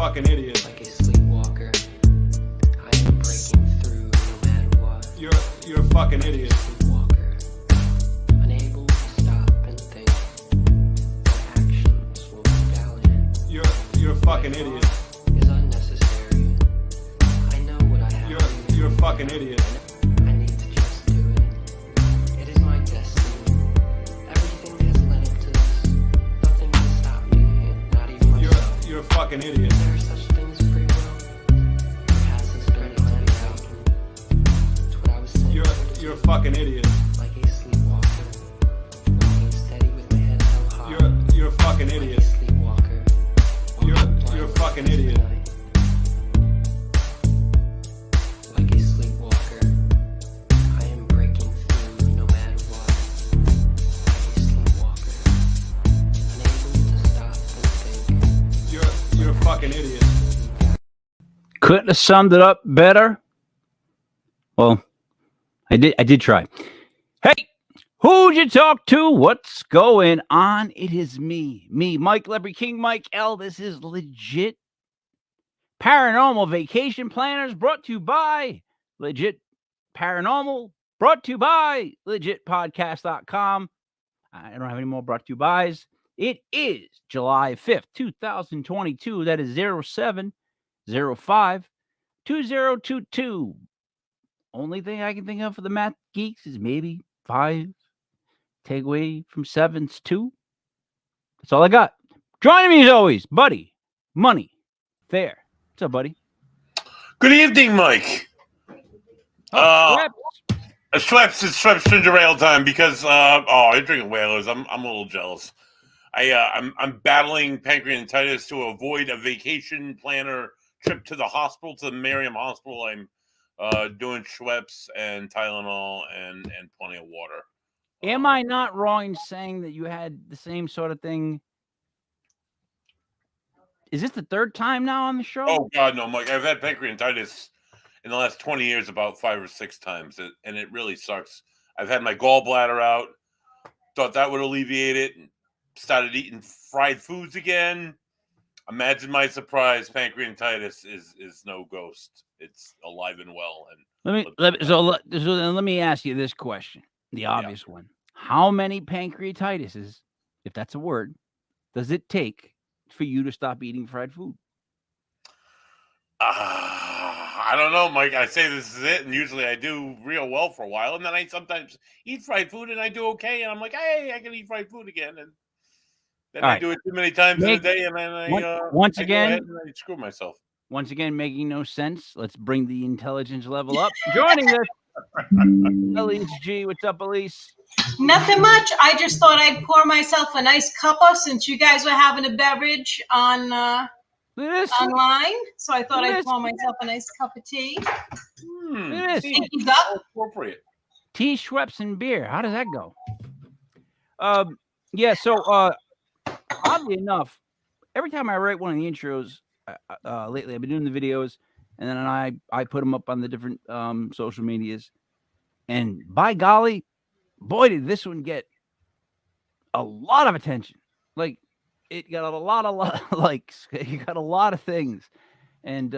fucking idiot. Like a sleepwalker, I am breaking through no matter what. You're a fucking idiot. Sleepwalker, unable to stop and think. My actions will rebel in. You're a fucking idiot. Is unnecessary. I know what I have. You're a fucking idiot. I need to just do it. It is my destiny. Everything has led up to this. Nothing can stop me, not even myself. You're a fucking idiot. Is there such thing as free will? Or has this been planned out? It's what I was saying. You're a fucking idiot. Like a sleepwalker, walking steady with my head held high. You're a fucking Like a idiot. sleepwalker, You're a fucking idiot. Like a sleepwalker, I am breaking through no matter what. Like a sleepwalker, unable to stop and think. You're a fucking idiot. Couldn't have summed it up better. Well, I did try. Hey, who'd you talk to? What's going on? It is me, Mike Leopard King, Mike L. This is Legit Paranormal Vacation Planners, brought to you by Legit Paranormal, brought to you by legitpodcast.com. I don't have any more brought to you bys. It is July 5th, 2022. That is 0705 2022. Only thing I can think of for the math geeks is maybe 5. Take away from 7's 2. That's all I got. Joining me as always, Buddy Money Thayer. What's up, buddy? Good evening, Mike. Schweppes. Schweppes ginger ale time because you're drinking Whalers. I'm a little jealous. I'm battling pancreatitis to avoid a vacation planner trip to the hospital, to the Merriam Hospital. I'm doing Schweppes and Tylenol and plenty of water. Am I not wrong in saying that you had the same sort of thing? Is this the third time now on the show? Oh God, no, Mike. I've had pancreatitis in the last 20 years about 5 or 6 times, and it really sucks. I've had my gallbladder out. Thought that would alleviate it. Started eating fried foods again. Imagine my surprise. Pancreatitis is no ghost. It's alive and well. And let me ask you this question, the obvious one. How many pancreatitis, if that's a word, does it take for you to stop eating fried food? I don't know, Mike. I say this is it, and usually I do real well for a while, and then I sometimes eat fried food, and I do okay, and I'm like, hey, I can eat fried food again, and then I do it too many times in a day, and then I screw myself. Once again, making no sense. Let's bring the intelligence level up. Joining us, Elise G. What's up, Elise? Nothing much. I just thought I'd pour myself a nice cuppa since you guys were having a beverage on online. So I thought I'd pour myself a nice cup of tea. Pinkies up. Appropriate. Tea, Schweppes, and beer. How does that go? Oddly enough, every time I write one of the intros, lately I've been doing the videos, and then I put them up on the different social medias. And by golly, boy, did this one get a lot of attention. Like, it got a lot of likes. It got a lot of things. And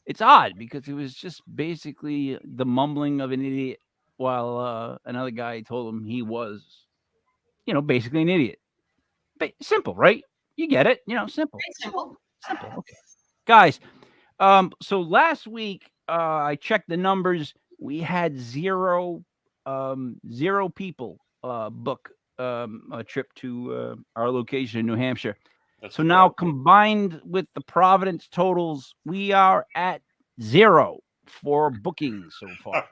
it's odd because it was just basically the mumbling of an idiot while another guy told him he was, basically an idiot. But simple, right? You get it. Simple. Simple. Simple. Okay. Guys, so last week I checked the numbers. We had zero people book a trip to our location in New Hampshire. So now combined with the Providence totals, we are at 0 for bookings so far.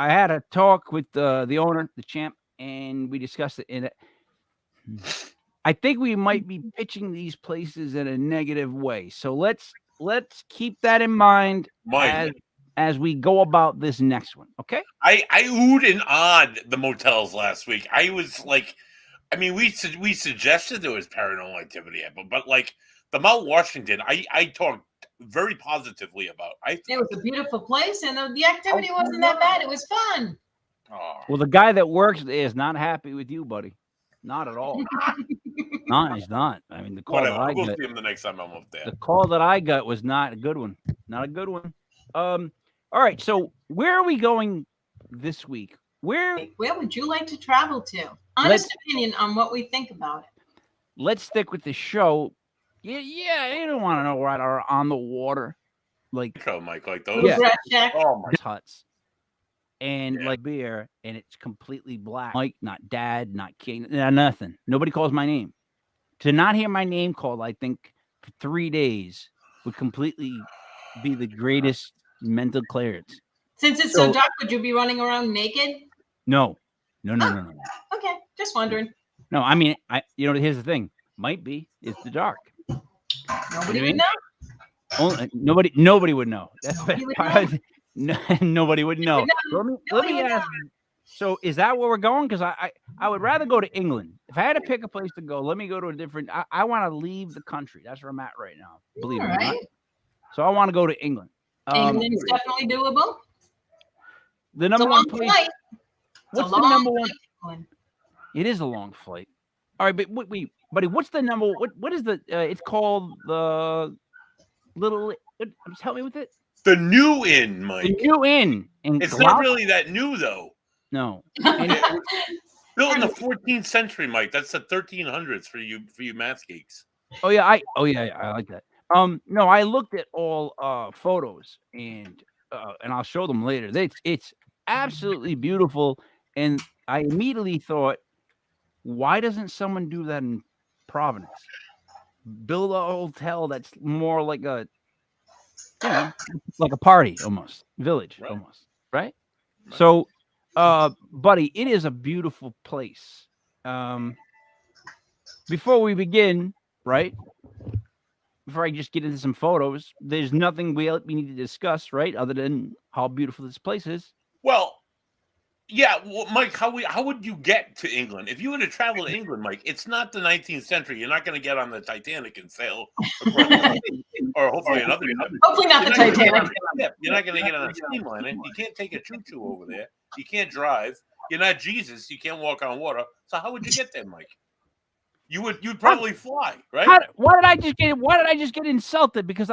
I had a talk with the owner, the champ, and we discussed it in it. I think we might be pitching these places in a negative way. So let's keep that in mind as we go about this next one. Okay. I oohed and awed the motels last week. I was like, we suggested there was paranormal activity, but like the Mount Washington, I talked very positively about. It was a beautiful place, and the activity wasn't that bad. It was fun. Well, the guy that works there is not happy with you, buddy. Not at all. No, he's not. I mean, the call Whatever. that I I'll go got, see him the next time I'm up there. the call that I got was not a good one. Not a good one. All right. So where are we going this week? Where would you like to travel to? Honest opinion on what we think about it. Let's stick with the show. Yeah, you don't want to know right or on the water, like Mike, like those. Little grass shack. Oh my! huts, and like beer, and it's completely black. Mike, not Dad, not King, nothing. Nobody calls my name. To not hear my name called, I think, for 3 days would completely be the greatest mental clearance. Since it's so dark, would you be running around naked? No. Okay, just wondering. No, I mean, here's the thing. Might be. It's the dark. Nobody would know. Nobody would know. That's Nobody would know. Nobody would know. Let me ask you. So is that where we're going? Because I would rather go to England. If I had to pick a place to go, let me go to a different. I want to leave the country. That's where I'm at right now. Believe it or not. So I want to go to England. England's definitely doable. The number one place. Flight. What's the number one? It is a long flight. All right, but wait, buddy. What's the number? What is the? It's called the little. Help me with it. The New Inn, Mike. The New Inn. It's not really that new though. No. Built in the 14th century, Mike. That's the 1300s for you math geeks. Oh yeah, I like that. No, I looked at all photos and I'll show them later. It's absolutely beautiful, and I immediately thought, why doesn't someone do that in Providence? Build a hotel that's more like a, like a party almost, village almost, right? So, buddy, it is a beautiful place. Before we begin, right? Before I just get into some photos, there's nothing we need to discuss, right? Other than how beautiful this place is. Well, yeah, Mike, how would you get to England? If you were to travel to England, Mike, it's not the 19th century. You're not going to get on the Titanic and sail, or hopefully another. Hopefully not the Titanic. You're not going to get on a steamliner. You can't take a choo-choo over there. You can't drive. You're not Jesus. You can't walk on water. So how would you get there, Mike? You'd probably fly, right? Why did I just get insulted because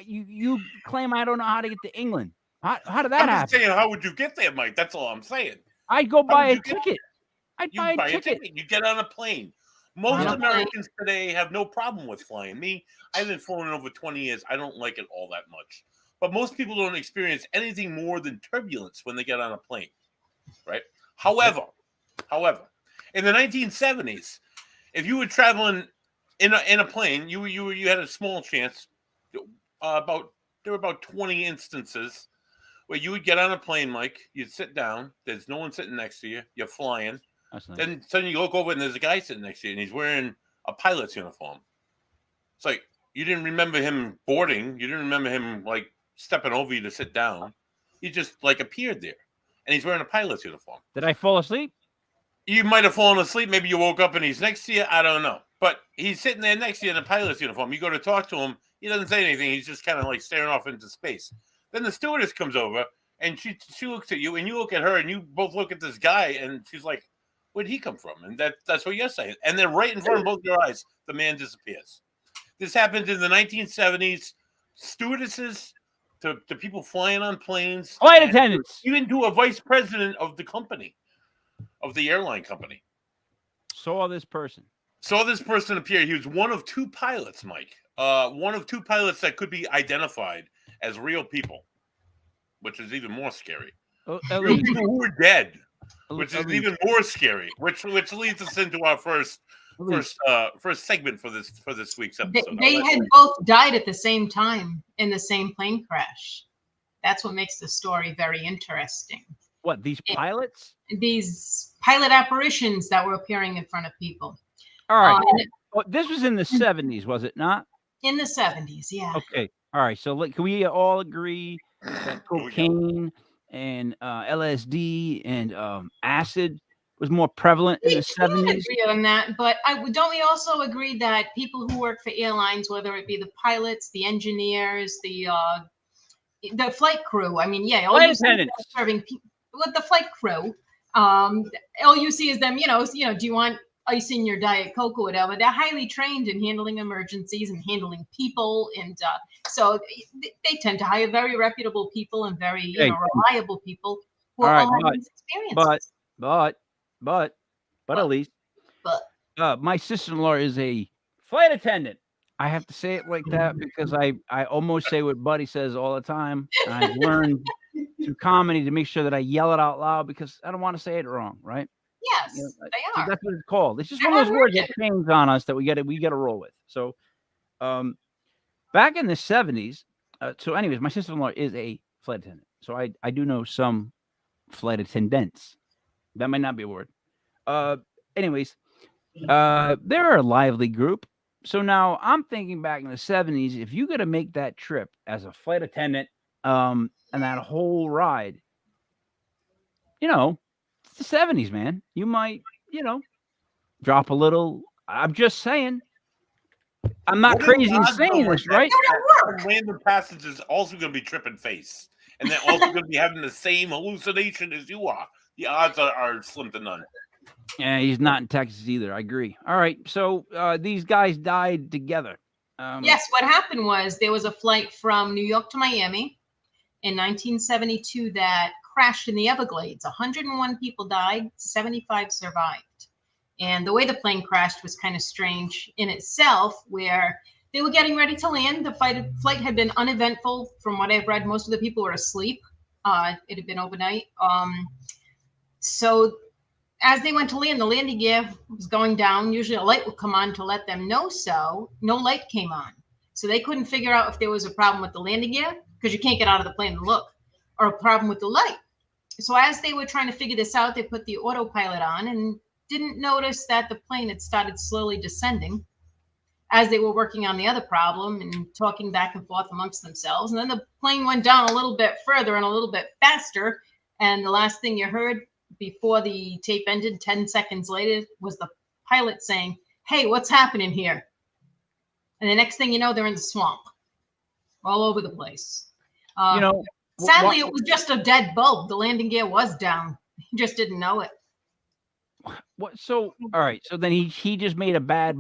you claim I don't know how to get to England? How did that happen? I'm just saying, how would you get there, Mike? That's all I'm saying. I'd go buy a ticket. I'd buy a ticket. You get on a plane. Most Americans today have no problem with flying. Me, I haven't flown in over 20 years. I don't like it all that much. But most people don't experience anything more than turbulence when they get on a plane, right? However, in the 1970s, if you were traveling in a plane, you had a small chance. There were about 20 instances where you would get on a plane, Mike. You'd sit down. There's no one sitting next to you. You're flying. That's nice. Then suddenly you look over and there's a guy sitting next to you, and he's wearing a pilot's uniform. It's like you didn't remember him boarding. You didn't remember him like stepping over you to sit down. He just like appeared there, and he's wearing a pilot's uniform. Did I fall asleep? You might have fallen asleep. Maybe you woke up and he's next to you. I don't know. But he's sitting there next to you in a pilot's uniform. You go to talk to him. He doesn't say anything. He's just kind of like staring off into space. Then the stewardess comes over and she looks at you and you look at her and you both look at this guy and she's like, where'd he come from? And that's what you're saying. And then right in front of both your eyes, the man disappears. This happened in the 1970s. Stewardesses to people flying on planes. Flight attendants. Even to a vice president of the company. Of the airline company. Saw this person appear. He was one of two pilots, Mike. One of two pilots that could be identified as real people, which is even more scary. Real people who were dead, which is even more scary. Which leads us into our first segment for this week's episode. They had both died at the same time in the same plane crash. That's what makes the story very interesting. What, these pilots? These pilot apparitions that were appearing in front of people. All right. This was in the 70s, was it not? In the 70s, yeah. Okay. All right. So can we all agree that cocaine and LSD and acid was more prevalent in the 70s? We agree on that, but don't we also agree that people who work for airlines, whether it be the pilots, the engineers, the flight crew, I mean, flight attendants serving people. With the flight crew, all you see is them, do you want ice in your Diet Coke or whatever. They're highly trained in handling emergencies and handling people. And so they tend to hire very reputable people and very, reliable people who All right, all have these experiences. But Elise, my sister-in-law is a flight attendant. I have to say it like that because I almost say what Buddy says all the time. And I've learned through comedy to make sure that I yell it out loud because I don't want to say it wrong, right? Yes, they are. So that's what it's called. It's just one of those words that change on us that we got to roll with. So, back in the 70s. So, anyways, my sister-in-law is a flight attendant. So I do know some flight attendants. That might not be a word. Anyways, they're a lively group. So now I'm thinking back in the 70s, if you got to make that trip as a flight attendant, and that whole ride, it's the 70s, man. You might, drop a little. I'm just saying. I'm not crazy in saying this, right? Random passage is also going to be tripping face. And they're also going to be having the same hallucination as you are. The odds are slim to none. Yeah, he's not in Texas either. I agree. All right. So these guys died together. Yes. What happened was there was a flight from New York to Miami in 1972 that crashed in the Everglades. 101 people died, 75 survived. And the way the plane crashed was kind of strange in itself, where they were getting ready to land. The flight had been uneventful. From what I've read, most of the people were asleep. It had been overnight. So as they went to land, the landing gear was going down. Usually a light would come on to let them know so. No light came on. So they couldn't figure out if there was a problem with the landing gear, because you can't get out of the plane and look, or a problem with the light. So as they were trying to figure this out, they put the autopilot on and didn't notice that the plane had started slowly descending as they were working on the other problem and talking back and forth amongst themselves. And then the plane went down a little bit further and a little bit faster. And the last thing you heard before the tape ended, 10 seconds later, was the pilot saying, "Hey, what's happening here?" And the next thing you know, they're in the swamp all over the place. Sadly, it was just a dead bulb. The landing gear was down. He just didn't know it. What? So, all right. So then he just made a bad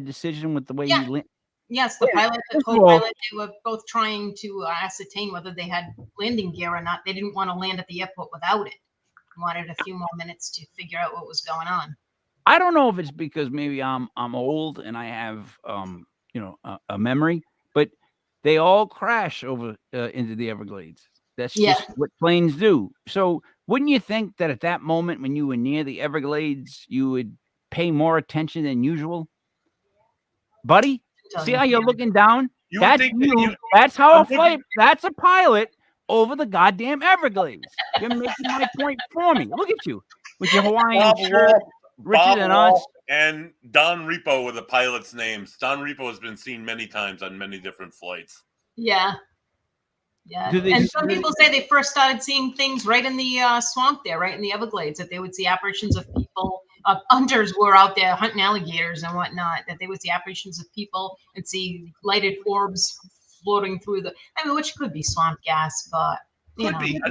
decision with the way he landed. Yes, the pilot, the co-pilot, they were both trying to ascertain whether they had landing gear or not. They didn't want to land at the airport without it. They wanted a few more minutes to figure out what was going on. I don't know if it's because maybe I'm old and I have a memory, but they all crash over into the Everglades. That's just what planes do. So wouldn't you think that at that moment when you were near the Everglades, you would pay more attention than usual? Buddy, see how you're looking down? That's how a flight. That's a pilot over the goddamn Everglades. You're making my point for me. Look at you with your Hawaiian shirt, richer than us. And Don Repo were the pilots' names. Don Repo has been seen many times on many different flights. Yeah. And some people say they first started seeing things right in the swamp there, right in the Everglades, that they would see apparitions of people. Hunters were out there hunting alligators and whatnot, that they would see apparitions of people and see lighted orbs floating through which could be swamp gas, but could be.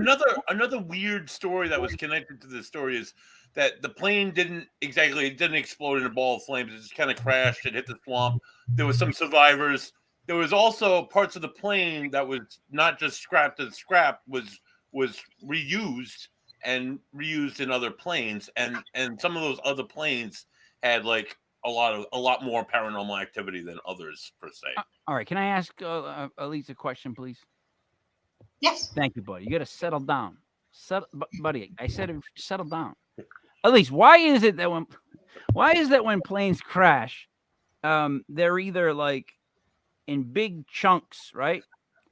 Another weird story that was connected to this story is that the plane didn't explode in a ball of flames. It just kind of crashed. It hit the swamp. There was some survivors. There was also parts of the plane that was not just scrapped as scrap, was reused in other planes, and some of those other planes had like a lot more paranormal activity than others per se. All right, can I ask Elise a question, please? Yes. Thank you, buddy. You got to settle down, buddy. I said settle down. Elise, why is it that when planes crash, they're either like in big chunks, right?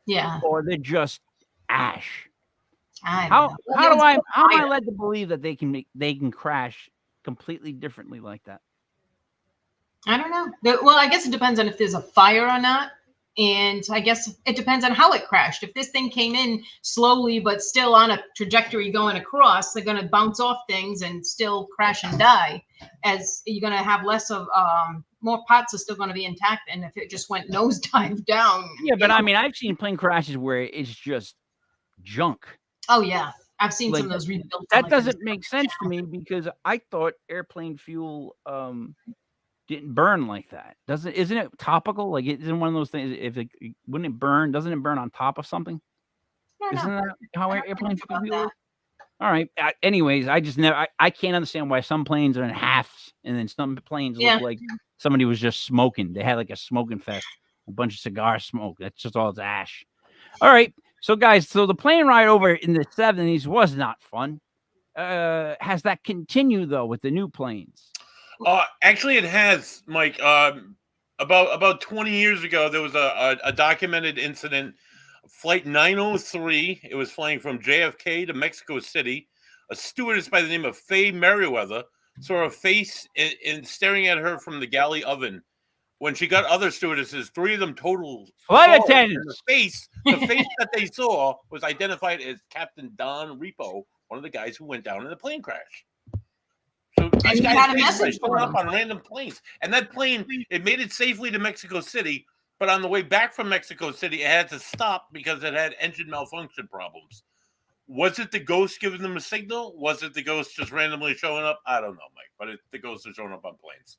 Yeah. Or they're just ash. How am I led to believe that they can crash completely differently like that? I don't know. Well, I guess it depends on if there's a fire or not. And I guess it depends on how it crashed. If this thing came in slowly, but still on a trajectory going across, they're going to bounce off things and still crash and die. As you're going to have less of, more parts are still going to be intact. And if it just went nosedive down. Yeah, but I mean, I've seen plane crashes where it's just junk. Oh, yeah. I've seen Like, some of those rebuilt. that doesn't make sense to me because I thought airplane fuel didn't burn like that. Isn't it topical? Like, isn't one of those things? Wouldn't it burn? Doesn't it burn on top of something? Isn't that how airplane fuel is? All right. Anyways, I just never. I can't understand why some planes are in halves and then some planes look like somebody was just smoking. They had like a smoking fest, a bunch of cigar smoke. That's just all it's ash. All right. So guys, the plane ride over in the 70s was not fun. Has that continued though with the new planes? Actually, it has, Mike. About 20 years ago, there was a documented incident. Flight 903. It was flying from JFK to Mexico City. A stewardess by the name of Faye Merriweather saw a face in staring at her from the galley oven. When she got other stewardesses, 3 of them total flight attendants. The face that they saw was identified as Captain Don Repo, one of the guys who went down in the plane crash. So and he had a message for up on random planes, and that plane it made it safely to Mexico City. But on the way back from Mexico City, it had to stop because it had engine malfunction problems. Was it the ghost giving them a signal? Was it the ghost just randomly showing up? I don't know, Mike. But the ghosts are showing up on planes.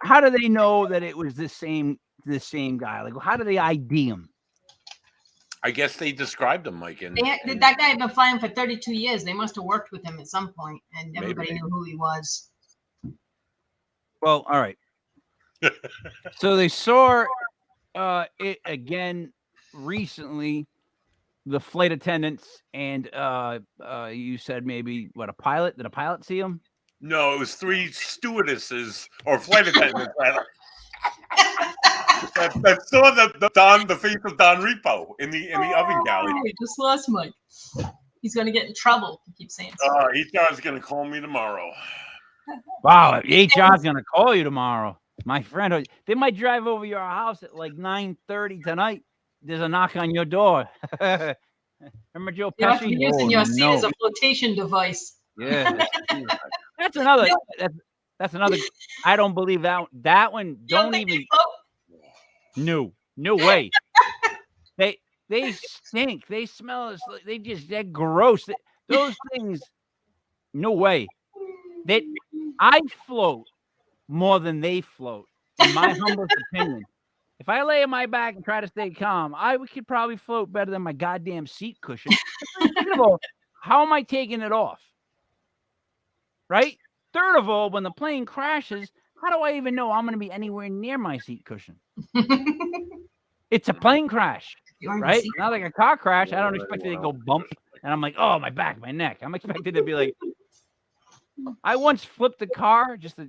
How do they know that it was the same guy? Like, how do they ID him? I guess they described him, Mike. And that guy had been flying for 32 years. They must have worked with him at some point, and everybody knew who he was. Well, all right. So they saw it again recently, the flight attendants, and you said maybe a pilot? Did a pilot see him? No, it was 3 stewardesses or flight attendants that saw the face of Don Repo in the oven galley. We just lost Mike. He's going to get in trouble. He keeps saying so. HR is going to call me tomorrow. Wow, HR is going to call you tomorrow. My friend, they might drive over your house at like 9:30 tonight. There's a knock on your door. Remember Joe Pesci? You're using your seat as a flotation device. Yeah, that's another. That's another. I don't believe that one. Don't even. No way. They stink. They smell. They're gross. Those things. No way. I float more than they float, in my humblest opinion. If I lay on my back and try to stay calm, we could probably float better than my goddamn seat cushion. Second of all, how am I taking it off? Right? Third of all, when the plane crashes, how do I even know I'm going to be anywhere near my seat cushion? It's a plane crash, right? Not like a car crash. I don't expect it to go bump. And I'm like, oh, my back, my neck. I'm expected to be like, I once flipped the car just to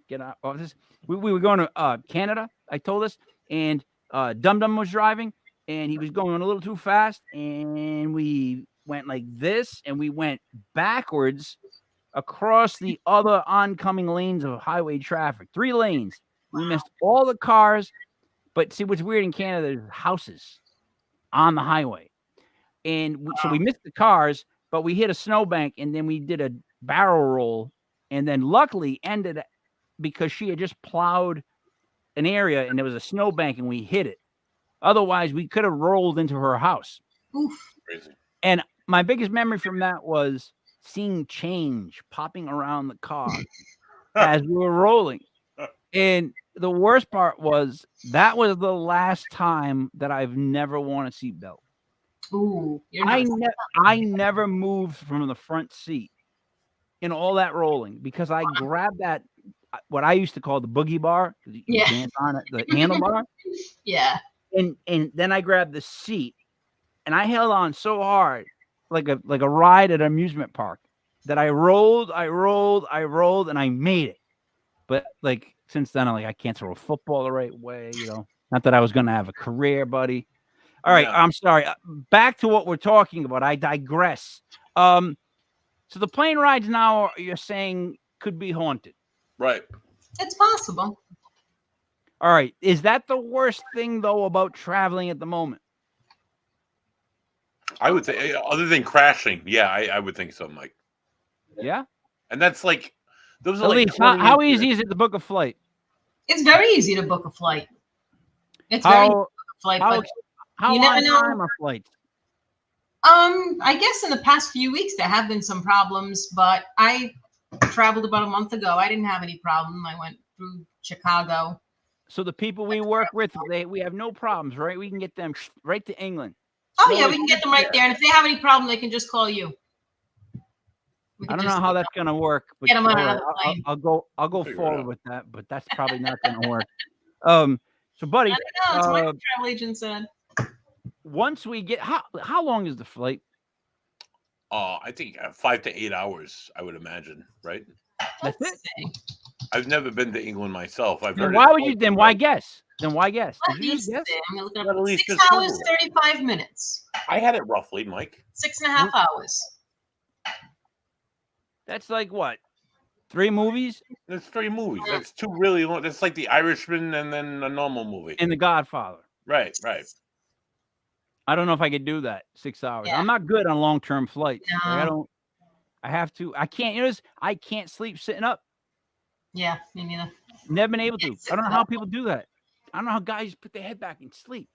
get out of this. We were going to Canada. I told us, and Dum Dum was driving, and he was going a little too fast, and we went like this, and we went backwards across the other oncoming lanes of highway traffic. 3 lanes. We missed all the cars, but see what's weird in Canada? There's houses on the highway, and so we missed the cars, but we hit a snowbank, and then we did a barrel roll, and then luckily ended because she had just plowed an area and there was a snowbank and we hit it. Otherwise, we could have rolled into her house. Oof. Crazy. And my biggest memory from that was seeing change popping around the car as we were rolling. And the worst part was that was the last time that I've never worn a seatbelt. Ooh, I never moved from the front seat in all that rolling because I grabbed that, what I used to call the boogie bar. You dance on it, the handlebar. Yeah. And then I grabbed the seat and I held on so hard, like a ride at an amusement park, that I rolled, and I made it. But like since then, I can't throw a football the right way, Not that I was going to have a career, buddy. All right, I'm sorry. Back to what we're talking about. I digress. So the plane rides now, you're saying, could be haunted. Right. It's possible. All right. Is that the worst thing, though, about traveling at the moment? I would say, other than crashing, I would think so, Mike. Yeah? And that's like, those are Elise, how easy is it to book a flight? It's very easy to book a flight. It's very easy to book a flight, but how you never know. time are flights? I guess in the past few weeks there have been some problems, but I traveled about a month ago. I didn't have any problem. I went through Chicago. So the people we work with, we have no problems, right? We can get them right to England. Oh yeah, we can get them right there. And if they have any problem, they can just call you. I don't know how that's gonna work, but get them on another plane. I'll go forward with that, but that's probably not gonna work. So buddy, I don't know, it's what the travel agent said. Once we get how long is the flight? I think 5 to 8 hours, I would imagine, right? That's it. I've never been to England myself. I've heard. Why would you? Then why guess? Then why guess? At least, I'm gonna look it up. At least 6 hours, 35 minutes. I had it roughly, Mike. 6.5 hours. That's like what? 3 movies? That's 3 movies. That's 2 really long. That's like The Irishman and then a normal movie. And The Godfather. Right, right. I don't know if I could do that 6 hours. Yeah. I'm not good on long-term flights. No. Like, I can't. I can't sleep sitting up. Yeah, me neither. Never been able to. I don't know how people do that. I don't know how guys put their head back and sleep.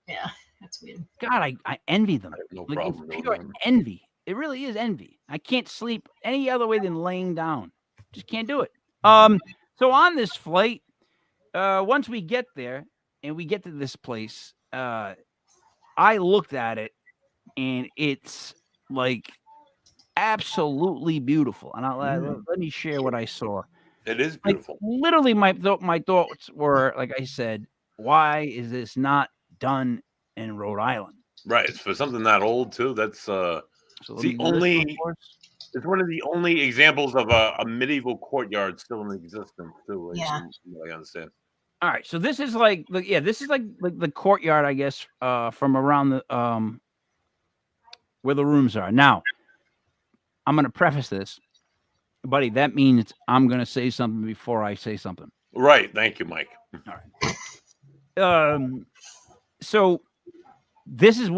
Yeah, that's weird. God, I envy them. I have no Like, problem it's with pure them. envy. It really is envy. I can't sleep any other way than laying down. Just can't do it. So on this flight, once we get there and we get to this place, I looked at it and it's like absolutely beautiful. And let me share what I saw. It is Like, beautiful. literally, my thoughts were, like I said, why is this not done in Rhode Island? Right. It's for something that old too. That's So let the me do this only. one for us. It's one of the only examples of a medieval courtyard still in existence too. Like, Yeah. I understand. All right, so this is like the courtyard, I guess, from around the where the rooms are. Now, I'm gonna preface this, buddy. That means I'm gonna say something before I say something. Right. Thank you, Mike. So this is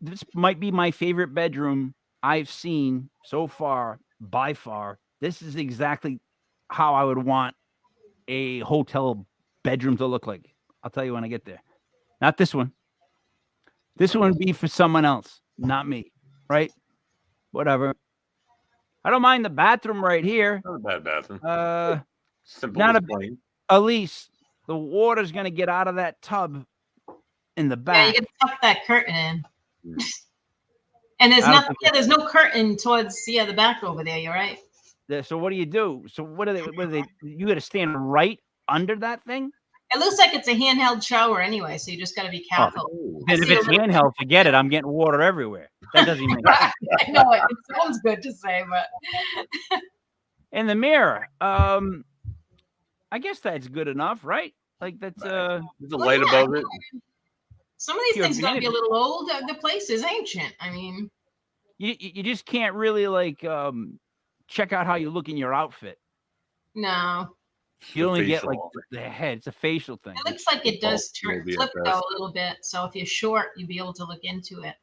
this might be my favorite bedroom I've seen so far, by far. This is exactly how I would want a hotel bedroom to look like. I'll tell you when I get there. Not this one. This one would be for someone else, not me. Right? Whatever. I don't mind the bathroom right here. Not a bad bathroom. Simple not as plain. Elise, the water's gonna get out of that tub in the Yeah, back. you can tuck that curtain in. Mm. And there's I don't nothing. think Yeah, there's no curtain towards the back over there. You're right. So what do you do? So what are they? You got to stand right under that thing. It looks like it's a handheld shower anyway, so you just got to be careful. Oh. Then if it's handheld, forget it. I'm getting water everywhere. That doesn't even make sense. I know it sounds good to say, but In the mirror, I guess that's good enough, right? Like that's There's a light above it. some of these Pure things gotta be a vanity. little old. The place is ancient. I mean, you just can't really like check out how you look in your outfit. no. You only get Facial. like the head. It's a facial thing. It looks like it does maybe at flip though best. a little bit. So if you're short, you'd be able to look into it.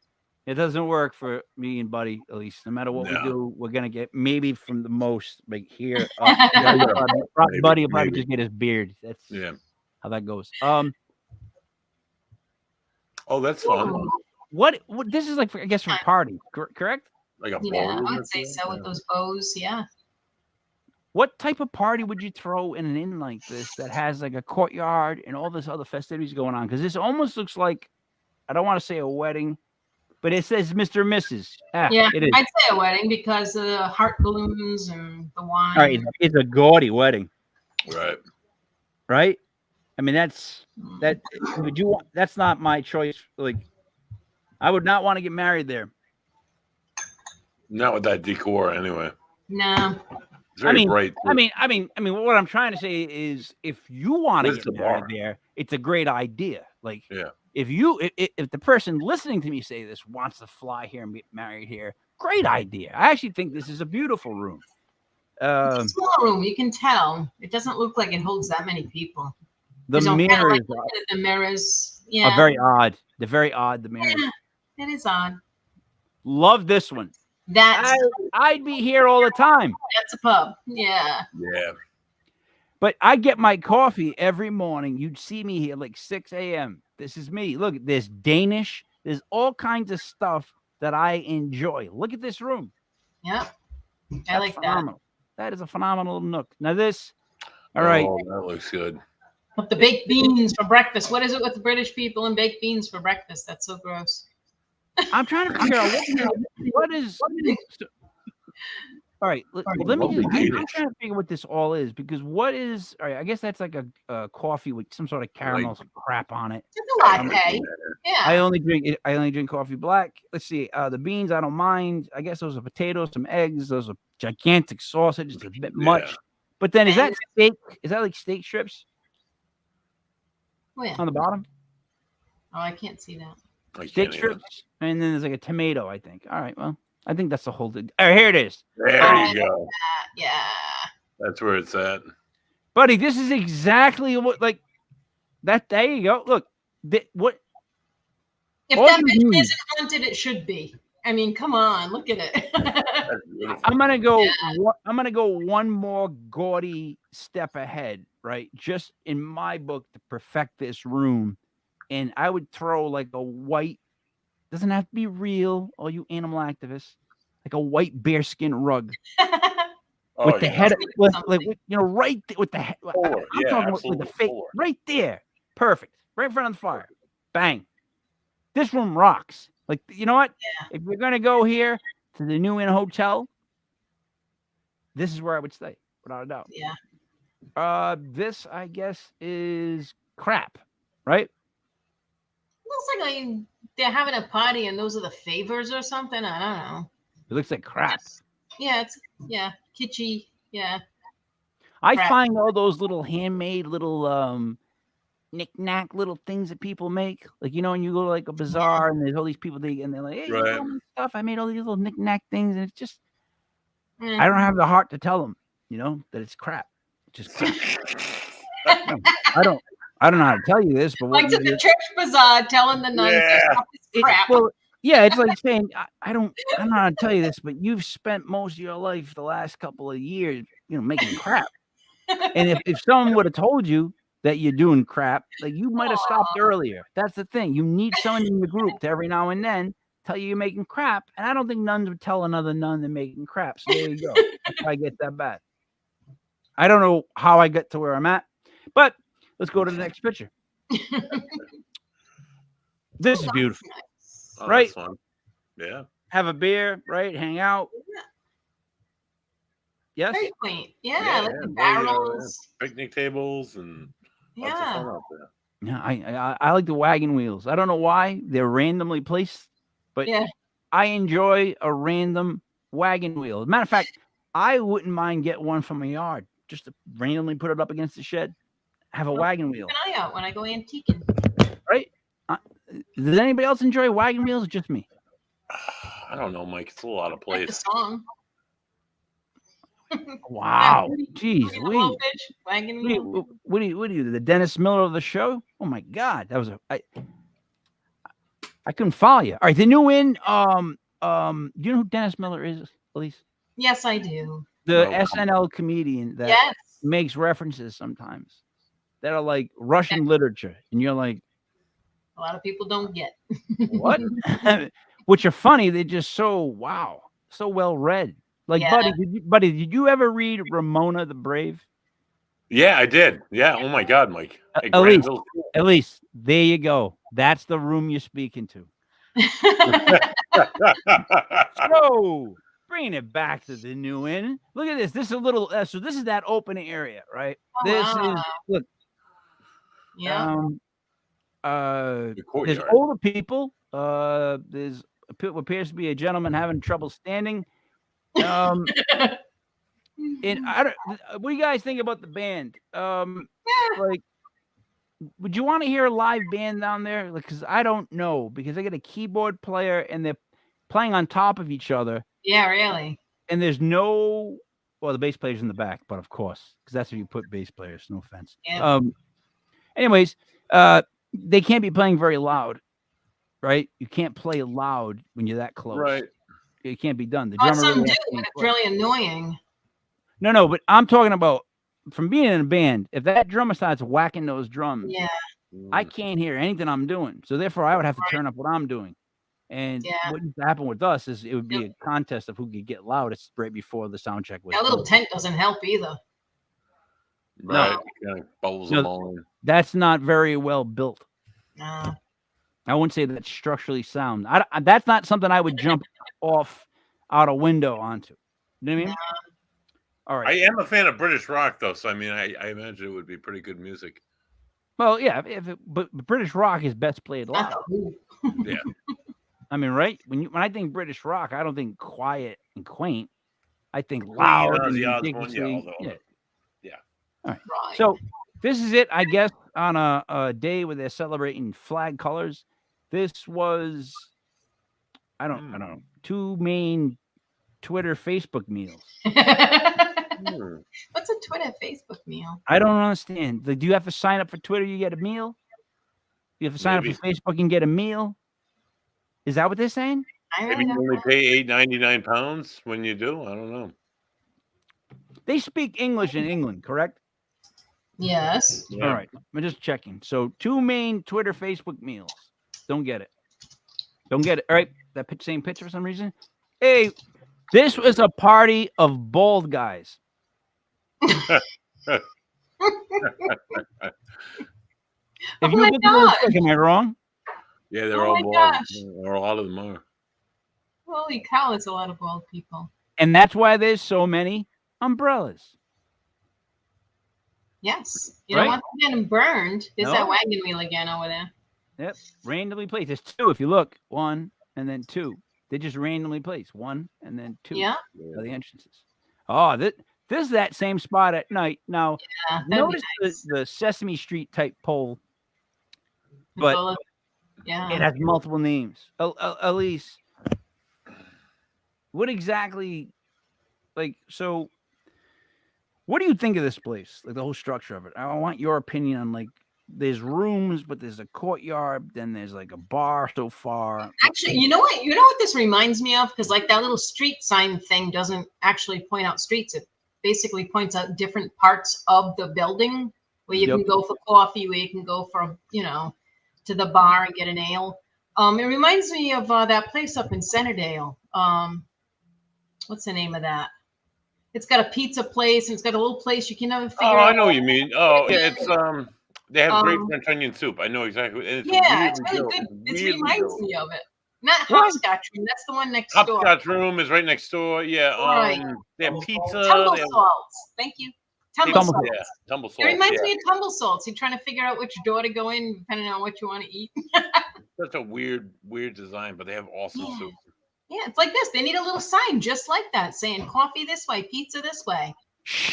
It doesn't work for me and Buddy, at least. No matter what we No. do, we're gonna get maybe from the most like here. Buddy will probably maybe. just get his beard. That's Yeah. how that goes. Oh, that's fun. What this is like for, I guess, for a party, correct? Like a Yeah, ballroom I or would say something? so with those bows. Yeah. What type of party would you throw in an inn like this that has like a courtyard and all this other festivities going on? Because this almost looks like, I don't want to say a wedding, but it says Mr. and Mrs. Yeah, It is. I'd say a wedding because of the heart balloons and the wine. All right, it's a gaudy wedding, Right. right? I mean, that's that's not my choice. Like, I would not want to get married there. Not with that decor, anyway. No. It's very bright. I mean, what I'm trying to say is, if you want to Where's get the married bar? there, it's a great idea. Like, Yeah. if the person listening to me say this wants to fly here and get married here, great idea. I actually think this is a beautiful room. It's a small room. You can tell. It doesn't look like it holds that many people. The There's no kinda mirrors like looking at the mirrors. Yeah. are very odd. They're very odd. The mirrors. Yeah, it is odd. Love this one. I'd be here all the time. That's a pub. Yeah. Yeah. But I get my coffee every morning. You'd see me here like 6 a.m. This is me. Look, there's Danish. There's all kinds of stuff that I enjoy. Look at this room. Yep. I That's like phenomenal. That is a phenomenal little nook. Now this, all right. Oh, that looks good. But the baked beans for breakfast. What is it with the British people and baked beans for breakfast? That's so gross. I'm trying to figure out what is. All right, let me just. I'm trying to figure what this all is because what is? All right, I guess that's like a coffee with some sort of caramel crap on it. It's a latte. Yeah. I only drink coffee black. Let's see. The beans I don't mind. I guess those are potatoes, some eggs. Those are gigantic sausage. It's a bit much. But then is that steak? Is that like steak strips Where? on the bottom? Oh, I can't see that. Steak strips, and then there's like a tomato. I think. All right. Well, I think that's the whole thing. All right, here it is. There you go. Yeah. That's where it's at. Buddy, this is exactly what like that. There you go. Look, what? If all that you bitch need- isn't haunted, it should be. I mean, come on, look at it. That's beautiful. I'm gonna go. I'm gonna go one more gaudy step ahead, right? Just in my book to perfect this room, and I would throw like a white. Doesn't have to be real, all you animal activists. Like a white bearskin rug Oh, with the yeah. head, like right with the head. I'm Yeah, talking about with the absolutely face forward. right there, perfect, right in front of the fire. Bang! This room rocks. Like you know what? Yeah. If you're gonna go here to the New Inn Hotel, this is where I would stay, without a doubt. Yeah. This I guess is crap, right? Looks like they're having a party and those are the favors or something. I don't know. It looks like crap. Yeah, it's kitschy. Yeah. I crap. find all those little handmade little knick-knack little things that people make. Like, you know, when you go to like a bazaar and there's all these people and they're like, hey, you Right. know my stuff. I made all these little knick-knack things, and it's just Mm. I don't have the heart to tell them, you know, that it's crap. It's just crap. No, I don't know how to tell you this, but what Like you to the do- church bazaar telling the nuns their Yeah. stuff is it- crap. well, yeah, it's like saying I don't know how to tell you this, but you've spent most of your life the last couple of years, you know, making crap. And if someone would have told you that you're doing crap, like you might have stopped earlier. That's the thing. You need someone in your group to every now and then tell you you're making crap. And I don't think nuns would tell another nun they're making crap. So there you go. That's why I get that bad. I don't know how I get to where I'm at, but let's go to the next picture. This is beautiful. Oh, Right. That's fun. Yeah. Have a beer, right? Hang out. Yes. Very quaint. Yeah, Yeah, like the yeah, barrels. Picnic tables and lots of Yeah. fun out there. Yeah, I like the wagon wheels. I don't know why they're randomly placed, but Yeah. I enjoy a random wagon wheel. As a matter of fact, I wouldn't mind get one from my yard just to randomly put it up against the shed. Have a wagon wheel, Keep an eye out when I go antiquing. right? Does anybody else enjoy wagon wheels or just me? I don't know, Mike. It's a little out of Like the place. song. Wow, Woody- jeez, Woody the Louise. Blowfish, Wagon wheel. What are you, the Dennis Miller of the show? Oh my God, that was I couldn't follow you. All right, the New Inn. Do you know who Dennis Miller is, Elise? Yes, I do. The No. SNL comedian that Yes. makes references sometimes that are like Russian literature, and you're like, A lot of people don't get. what? Which are funny. They're just so so well read. Like, Yeah. Buddy, did you ever read Ramona the Brave? Yeah, I did. Yeah. Oh my God, Mike. Hey, Elise. Granville- At least there you go. That's the room you're speaking to. So bringing it back to the New Inn. Look at this. This is a little. So this is that open area, right? This is wow. look. Yeah. The There's courtyard. older people. There's what appears to be a gentleman having trouble standing. And I don't. What do you guys think about the band? Like, would you want to hear a live band down there? Because I don't know, because they got a keyboard player and they're playing on top of each other, Yeah, really. and there's no. Well, the bass player's in the back, but of course, because that's where you put bass players. No offense. Yeah. Anyways, they can't be playing very loud, right? You can't play loud when you're that close. Right. It can't be done. The Oh, drummer some really do, has to be and it's close. really annoying. No, but I'm talking about from being in a band. If that drummer starts whacking those drums, Yeah. I can't hear anything I'm doing. So therefore, I would have to turn up what I'm doing. And Yeah. what used to happen with us is it would be a contest of who could get loudest right before the sound check was. That little done. tent doesn't help either. Right. Kind of bubbles them all in. That's not very well built. No. I wouldn't say that's structurally sound. That's not something I would jump off out a window onto. You know what I mean? All right. I am a fan of British rock, though, so I mean, I imagine it would be pretty good music. Well, yeah, but British rock is best played live. Yeah. I mean, right? When I think British rock, I don't think quiet and quaint. I think loud and ridiculously. Yeah. All right. So this is it, I guess, on a day where they're celebrating flag colors. This was, I don't know, 2 main Twitter, Facebook meals. What's a Twitter, Facebook meal? I don't understand. Do you have to sign up for Twitter? You get a meal. You have to sign up for Facebook and get a meal. Is that what they're saying? Maybe you only pay £8.99 when you do. I don't know. They speak English in England, correct? Yes. Yeah. All right. I'm just checking. So 2 main Twitter, Facebook meals. Don't get it. Don't get it. All right. That same picture for some reason. Hey, this was a party of bald guys. If you look at those, am I wrong? Yeah, they're all bald. Or a lot of them are. Holy cow, it's a lot of bald people. And that's why there's so many umbrellas. Yes. You don't want to get them burned. There's that wagon wheel again over there. Yep. Randomly placed. There's 2 if you look. 1 and then 2. They just randomly placed 1 and then 2. Yeah. Are the entrances. Oh, this is that same spot at night. Now, notice the Sesame Street type pole, but it has multiple names. Elise, what exactly, so what do you think of this place? Like the whole structure of it. I want your opinion on there's rooms, but there's a courtyard, then there's like a bar so far. Actually, you know what this reminds me of? Because that little street sign thing doesn't actually point out streets. It basically points out different parts of the building where you can go for coffee, where you can go for, to the bar and get an ale. It reminds me of that place up in Centerdale. What's the name of that? It's got a pizza place and it's got a little place you can never figure out. Oh, I know what you mean. Oh, yeah, it's they have great French onion soup. I know exactly. And it's really good. It reminds me of it. Not Hopscotch Room. That's the one next door. Hopscotch Room is right next door. Yeah. They have pizza. Tumble Salts. Thank you. Tumble Salts. Yeah, Tumble Salts. It reminds me of Tumble Salts. You're trying to figure out which door to go in, depending on what you want to eat. That's a weird design, but they have awesome soup. Yeah, it's like this. They need a little sign just like that saying coffee this way, pizza this way.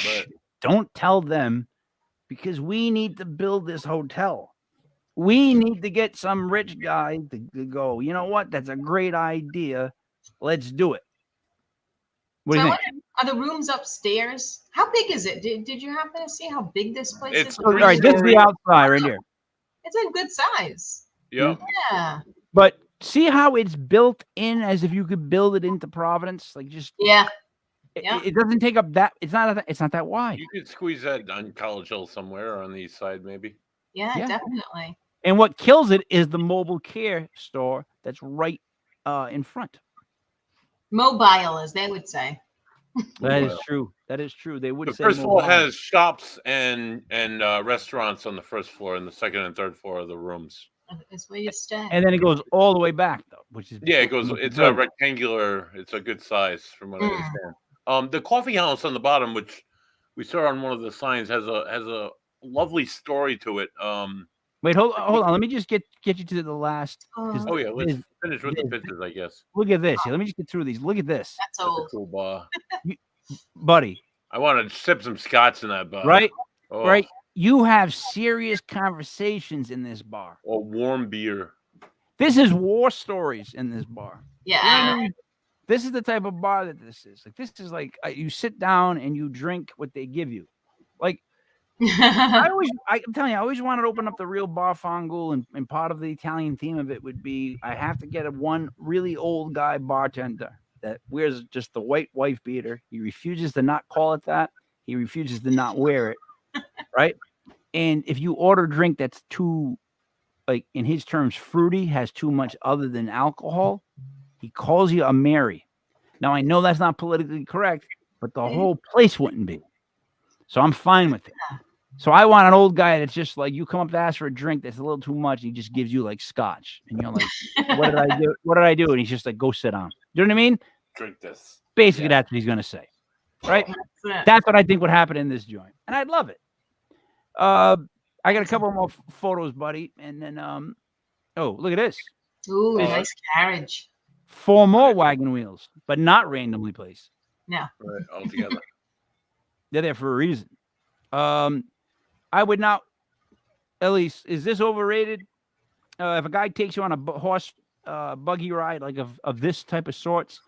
But don't tell them, because we need to build this hotel. We need to get some rich guy to go, you know what? That's a great idea. Let's do it. What do you think? Are the rooms upstairs? How big is it? Did you happen to see how big this place is? All right, this is the outside right here. It's a good size. Yeah. Yeah. But see how it's built in as if you could build it into Providence? It doesn't take up that. It's not that wide. You could squeeze that on College Hill somewhere or on the east side, maybe. Yeah, definitely. And what kills it is the mobile care store that's right in front. Mobile, as they would say. That is true. That is true. They would say the first floor has shops and restaurants on the first floor, and the second and third floor are the rooms. That's where you stay. And then it goes all the way back, though, which is it goes. It's a rectangular. It's a good size, from what I understand. The coffee house on the bottom, which we saw on one of the signs, has a lovely story to it. Wait, hold on. Let me just get you to the last. Let's finish with the pictures, I guess. Look at this. Let me just get through these. Look at this. That's old. Cool bar. Buddy. I want to sip some scotch in that bar. Right? Oh. Right. You have serious conversations in this bar. Or warm beer. This is war stories in this bar. Yeah. You know, this is the type of bar that this is. Like, this is like you sit down and you drink what they give you. Like, I'm telling you, I always wanted to open up the real bar Fangul, and part of the Italian theme of it would be I have to get one really old guy bartender that wears just the white wife beater. He refuses to not call it that. He refuses to not wear it. Right? And if you order a drink that's too like in his terms, fruity, has too much other than alcohol, he calls you a Mary. Now I know that's not politically correct, but the whole place wouldn't be. So I'm fine with it. So I want an old guy that's just like, you come up to ask for a drink that's a little too much, and he just gives you like scotch, and you're like, what did I do? What did I do? And he's just like, go sit down. You know what I mean? Drink this. Basically, that's what he's gonna say, right? That's what I think would happen in this joint, and I'd love it. I got a couple more photos, buddy, and then oh, look at this. Ooh, nice carriage. 4 more wagon wheels, but not randomly placed. No. Right, all together. They're there for a reason. I would not. Elise, is this overrated? If a guy takes you on a horse buggy ride, like of this type of sorts,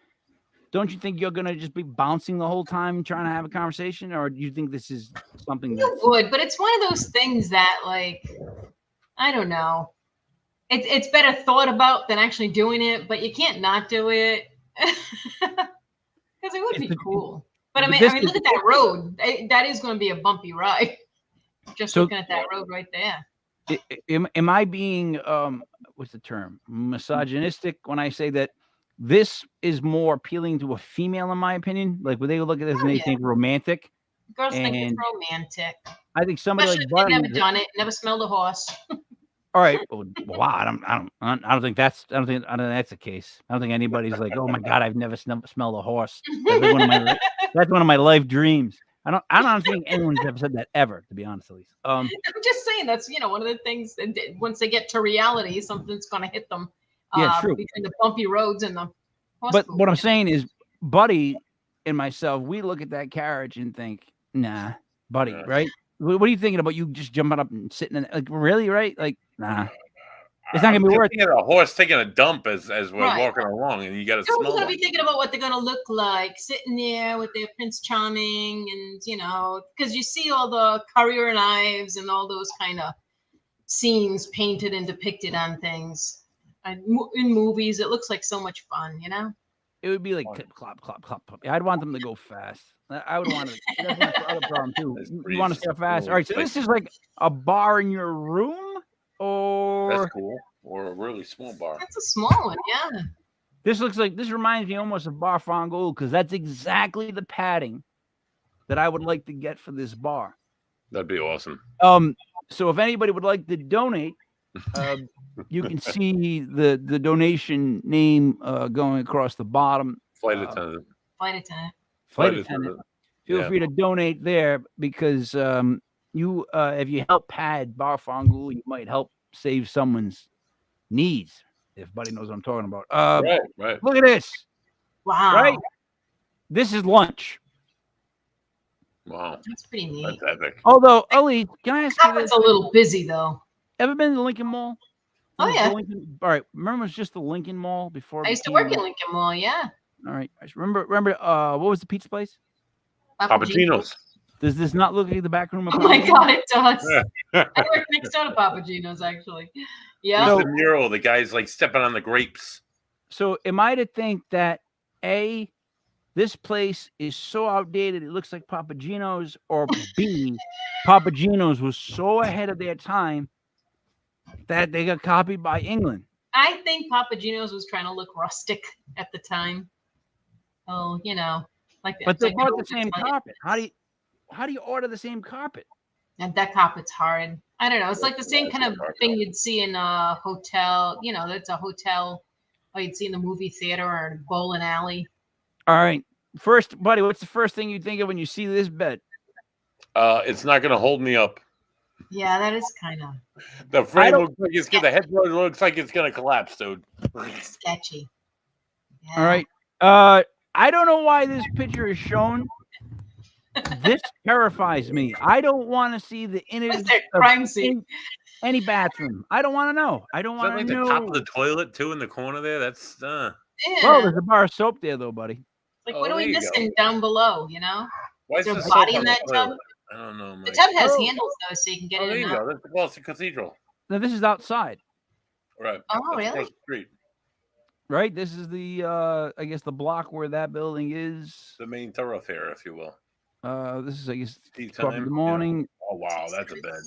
don't you think you're gonna just be bouncing the whole time trying to have a conversation, or do you think this is something You would, but it's one of those things that, like, I don't know. It's better thought about than actually doing it, but you can't not do it because it would be cool. But I mean, look at that road. That is going to be a bumpy ride. Just looking at that road right there. Am I being what's the term, misogynistic when I say that this is more appealing to a female, in my opinion? Like, when they look at this and they think romantic. Girls think it's romantic. I think somebody especially like if they've never done it, never smelled a horse. All right. Well, wow. I don't think that's the case. I don't think anybody's like, oh my God, I've never smelled a horse. That's one of my life dreams. I don't think anyone's ever said that ever, to be honest, Elise. I'm just saying that's one of the things. Once they get to reality, something's going to hit them. Yeah, true. Between the bumpy roads and the horse. But what I'm saying is, Buddy and myself, we look at that carriage and think, nah, Buddy, right? What are you thinking about? You just jumping up and sitting in, like, really, right? Like, nah. It's not gonna be worth it. A horse taking a dump as we're walking along, and you got to smell. Someone's gonna be thinking about what they're gonna look like sitting there with their Prince Charming, and because you see all the Currier knives and all those kind of scenes painted and depicted on things in movies. It looks like so much fun, It would be like clip, clop, clop, clop, clop. I'd want them to go fast. I would want to. That's my other problem too. You want to start fast. All right, so this is like a bar in your room, or that's cool, or a really small bar. That's a small one, yeah. This reminds me almost of Bar Fangul, because that's exactly the padding that I would like to get for this bar. That'd be awesome. So if anybody would like to donate, you can see the donation name going across the bottom. Flight attendant. Flight attendant. Feel free to donate there, because you if you help pad Bar Fangul, you might help save someone's needs. If Buddy knows what I'm talking about. Right. Look at this. Wow. Right. This is lunch. Wow. That's pretty neat. That's epic. Although, Elise, can I ask you this? It's a little busy though. Ever been to the Lincoln Mall? Oh yeah. All right. Remember, it was just the Lincoln Mall before. I used to work in Lincoln Mall. Yeah. All right. Remember. What was the pizza place? Papa Gino's. Does this not look like the back room of Oh my God, it does. I work next door to Papa Gino's, actually. Yeah. So, the mural, the guy's like stepping on the grapes. So am I to think that A, this place is so outdated it looks like Papa Gino's, or B, Papa Gino's was so ahead of their time that they got copied by England? I think Papa Gino's was trying to look rustic at the time. Oh, like that. But they bought the same carpet. How do you order the same carpet? And that carpet's hard. I don't know. It's like the same kind of thing you'd see in a hotel. That's a hotel, or you'd see in the movie theater or a bowling alley. All right. First, Buddy, what's the first thing you think of when you see this bed? It's not going to hold me up. Yeah, that is kind of. The frame looks like it's the headboard looks like it's going to collapse, dude. Sketchy. Yeah. All right. I don't know why this picture is shown. This terrifies me. I don't want to see the innards crime scene. Any bathroom. I don't want to know. I don't want to know. The top of the toilet too in the corner there. That's Yeah. Well, there's a bar of soap there though, buddy. Like, what are we missing down below? Why is there a body in that tub? I don't know. The tub has handles though, so you can get in. There you go. That's the Boston Cathedral. No, this is outside. Right. Oh, really? Across the street. Right. This is the I guess the block where that building is. The main thoroughfare, if you will. This is, I guess, Tea 12 in the morning. Yeah. Oh wow, that's a bed.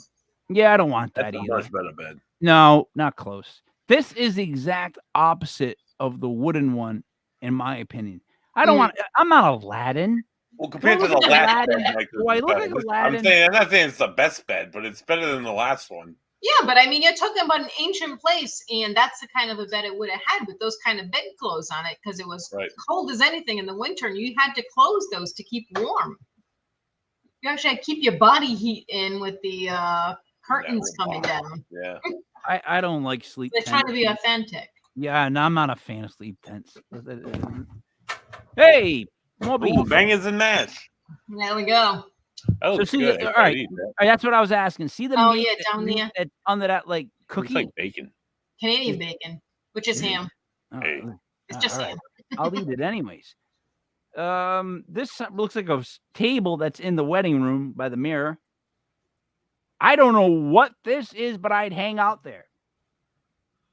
Yeah, I don't want That's that a either. much better bed. No, not close. This is the exact opposite of the wooden one, in my opinion. I don't want. I'm not Aladdin. Well, compared to look the like last Aladdin. bed, Mike, Do I look like Aladdin? I'm not saying it's the best bed, but it's better than the last one. Yeah, but I mean, you're talking about an ancient place, and that's the kind of a bed it would have had with those kind of bedclothes on it, because it was cold as anything in the winter, and you had to close those to keep warm. You actually had to keep your body heat in with the curtains coming down. Yeah. I don't like sleep They're tents. trying to be authentic. Yeah, no, I'm not a fan of sleep tents. Hey, more beef. Ooh, bangers and mash. There we go. That looks good. All right, that's what I was asking. See the meat down there that's under that like cookie? It's like bacon. Canadian bacon, which is ham. Oh, Hey. It's just ham. I'll eat it anyways. This looks like a table that's in the wedding room by the mirror. I don't know what this is, but I'd hang out there.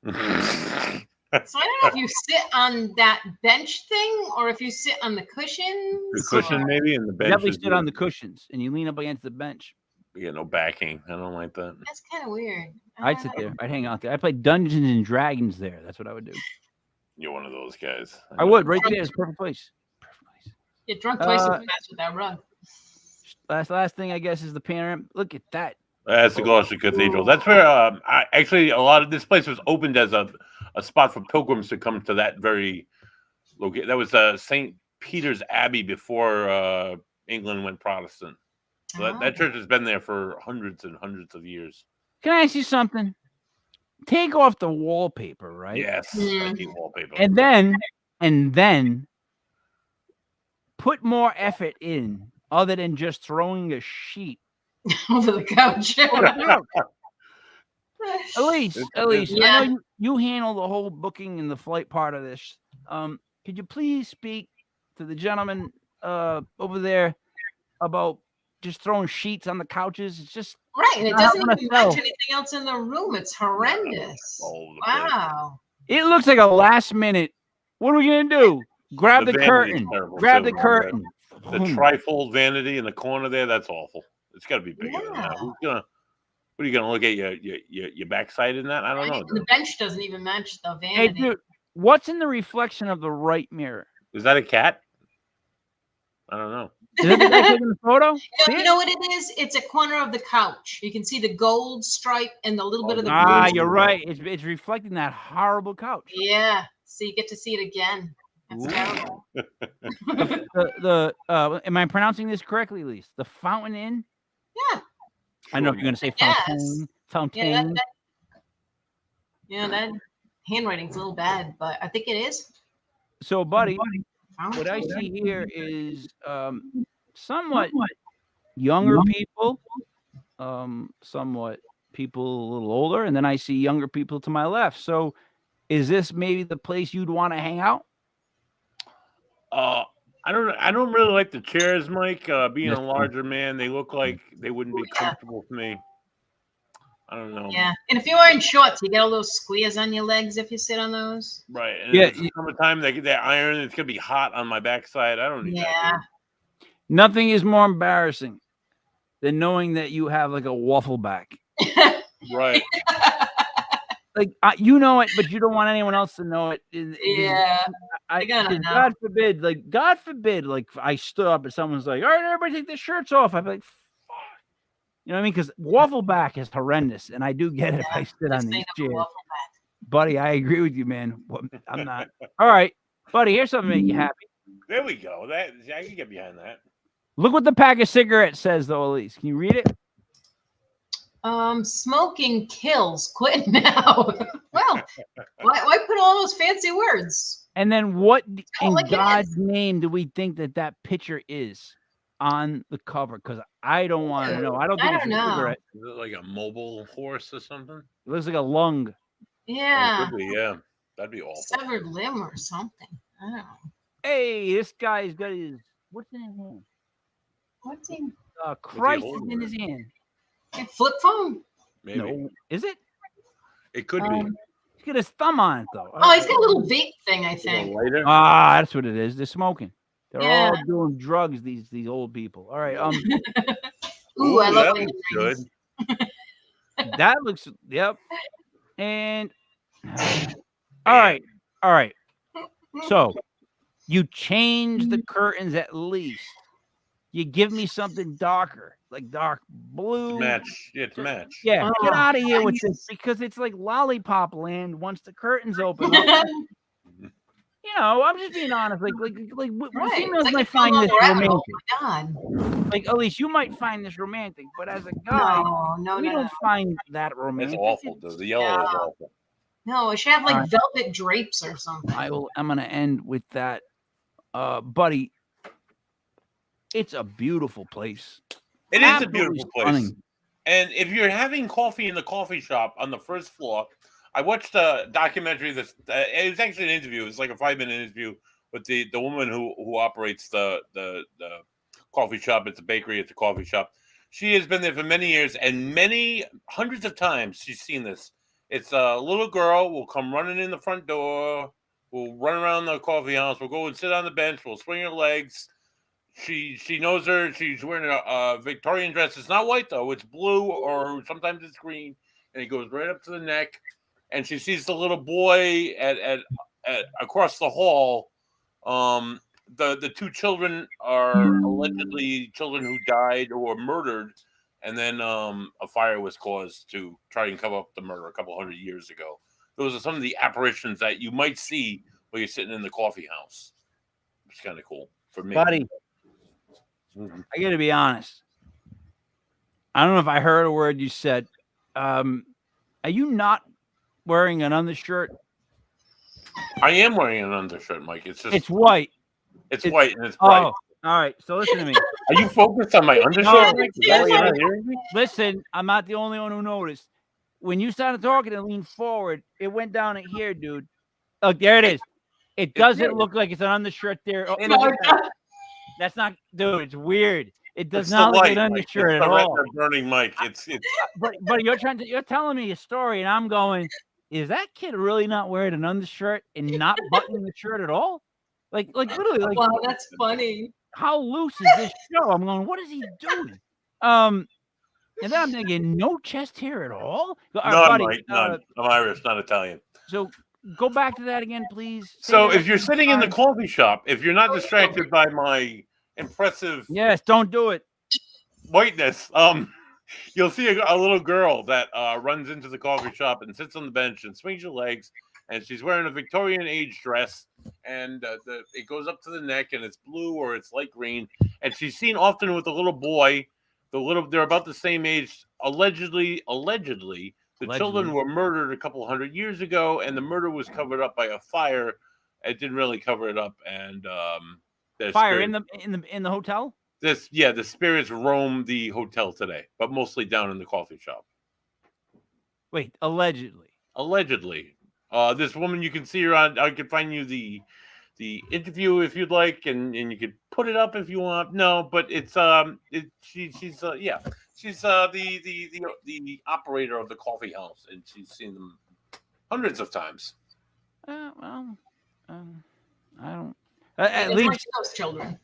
So I don't know if you sit on that bench thing or if you sit on the cushions. The cushion, maybe, and the bench. Definitely sit on the cushions, and you lean up against the bench. Yeah, no backing. I don't like that. That's kind of weird. I'd sit there. I'd hang out there. I'd play Dungeons and Dragons there. That's what I would do. You're one of those guys. I would. Right there is perfect place. Get drunk twice as fast with that rug. Last thing, I guess, is the panorama. Look at that. That's the Gloucester Cathedral. That's where actually a lot of this place was opened as a spot for pilgrims to come to that very location. That was St. Peter's Abbey before England went Protestant. So that church has been there for hundreds and hundreds of years. Can I ask you something? Take off the wallpaper, right? Yes, I need wallpaper. And then put more effort in other than just throwing a sheet over the couch. Elise, Yeah. I know you handle the whole booking and the flight part of this. Could you please speak to the gentleman over there about just throwing sheets on the couches? It's just right, and it doesn't even match anything else in the room. It's horrendous. Wow. It looks like a last minute. What are we gonna do? Grab the curtain. Grab the curtain. The trifold vanity in the corner there, that's awful. It's got to be bigger than that. What are you gonna look at your backside in that? I don't know. The bench doesn't even match the vanity. Hey, dude, what's in the reflection of the right mirror? Is that a cat? I don't know. Is that the guy taking the photo? You know what it is? It's a corner of the couch. You can see the gold stripe and the little bit of the blue. Ah, you're right. It's reflecting that horrible couch. Yeah. So you get to see it again. That's terrible. Am I pronouncing this correctly, Elise? The Fountain Inn? Yeah. I know if you're going to say Fountain. Fountain. Yeah, that handwriting's a little bad, but I think it is. So, Buddy, what I see here is somewhat younger people, somewhat people a little older, and then I see younger people to my left. So, is this maybe the place you'd want to hang out? I don't really like the chairs, Mike. Being a larger man, they look like they wouldn't be comfortable for me. I don't know. Yeah, and if you're wearing shorts, you get all those squares on your legs if you sit on those. Right. And yeah. Summertime, they iron. It's gonna be hot on my backside. I don't need that. Nothing is more embarrassing than knowing that you have like a waffle back. Right. Like you know it, but you don't want anyone else to know it. Yeah. God forbid, like I stood up and someone's like, "All right, everybody take their shirts off." I'd be like, "Fuck," you know what I mean? Because waffle back is horrendous, and I do get it if I sit on these chairs. Buddy, I agree with you, man. I'm not. All right, buddy. Here's something to make you happy. There we go. I can get behind that. Look what the pack of cigarettes says, though, Elise. Can you read it? Smoking kills. Quit now. Well, why put all those fancy words? And then what in God's name do we think that picture is on the cover? Because I don't want to know. I don't think it's a cigarette. Is it like a mobile horse or something? It looks like a lung. Yeah. Yeah. That'd be awful. Severed limb or something. I don't know. Hey, this guy's got his, what's in his hand? What's in? Christ is in his hand. A flip phone? Maybe. No. Is it? It could be. He's got his thumb on it, though. Oh, he's got a little vape thing, I think. Ah, that's what it is. They're smoking. They're all doing drugs, these old people. All right. Ooh, I love that. Good. that looks. Yep. And all right. So you change the curtains at least. You give me something darker, like dark blue. Match. Yeah, to match. Yeah, Oh, get out of here with nice. this because it's like lollipop land once the curtains open up. I'm just being honest. Like Right. females It's like might it's all find this over out. romantic. Oh my God. Like Elise, you might find this romantic, but as a guy, No, we don't find that romantic. It's awful, dude. The yellow is awful. No, it should have like All right. velvet drapes or something. I'm gonna end with that, Buddy. It's a beautiful place. It is a Absolutely beautiful place. stunning. And if you're having coffee in the coffee shop on the first floor, I watched a documentary. It was actually an interview. It was like a 5-minute interview with the woman who operates the coffee shop. It's a bakery. It's a coffee shop. She has been there for many years, and hundreds of times she's seen this. It's a little girl will come running in the front door. We'll run around the coffee house. We'll go and sit on the bench. We'll swing her legs. She knows her. She's wearing a Victorian dress. It's not white though. It's blue or sometimes it's green, and it goes right up to the neck. And she sees the little boy at across the hall. The two children are allegedly children who died or murdered, and then a fire was caused to try and cover up the murder a couple hundred years ago. Those are some of the apparitions that you might see while you're sitting in the coffee house. It's kind of cool for me. Buddy, I got to be honest. I don't know if I heard a word you said. Are you not wearing an undershirt? I am wearing an undershirt, Mike. It's white. It's white and it's bright. Oh, all right. So listen to me. Are you focused on my undershirt? Mike? Is that why you're not hearing me? Listen, I'm not the only one who noticed. When you started talking and leaned forward, it went down at here, dude. Look, there it is. It doesn't look like it's an undershirt there. Oh, that's not, dude. It's weird. It does not look like an undershirt at all. Burning Mike. It's. But you're telling me a story, and I'm going, is that kid really not wearing an undershirt and not buttoning the shirt at all? Like literally, like. Wow, that's funny. How loose is this show? I'm going, what is he doing? And then I'm thinking, no chest hair at all? None, Mike, none. I'm Irish, not Italian. So go back to that again, please. So if you're sitting in the coffee shop, if you're not distracted by my impressive don't do it. whiteness, you'll see a little girl that runs into the coffee shop and sits on the bench and swings her legs, and she's wearing a Victorian age dress, and it goes up to the neck, and it's blue or it's light green, and she's seen often with a little boy. They're about the same age. Allegedly, the children were murdered a couple hundred years ago, and the murder was covered up by a fire. It didn't really cover it up, and fire in the hotel. The spirits roam the hotel today, but mostly down in the coffee shop. Wait, allegedly. This woman, you can see her on. I could find you the interview if you'd like, and you could put it up if you want. No, but it's she's the operator of the coffee house, and she's seen them hundreds of times. I don't. At least those children.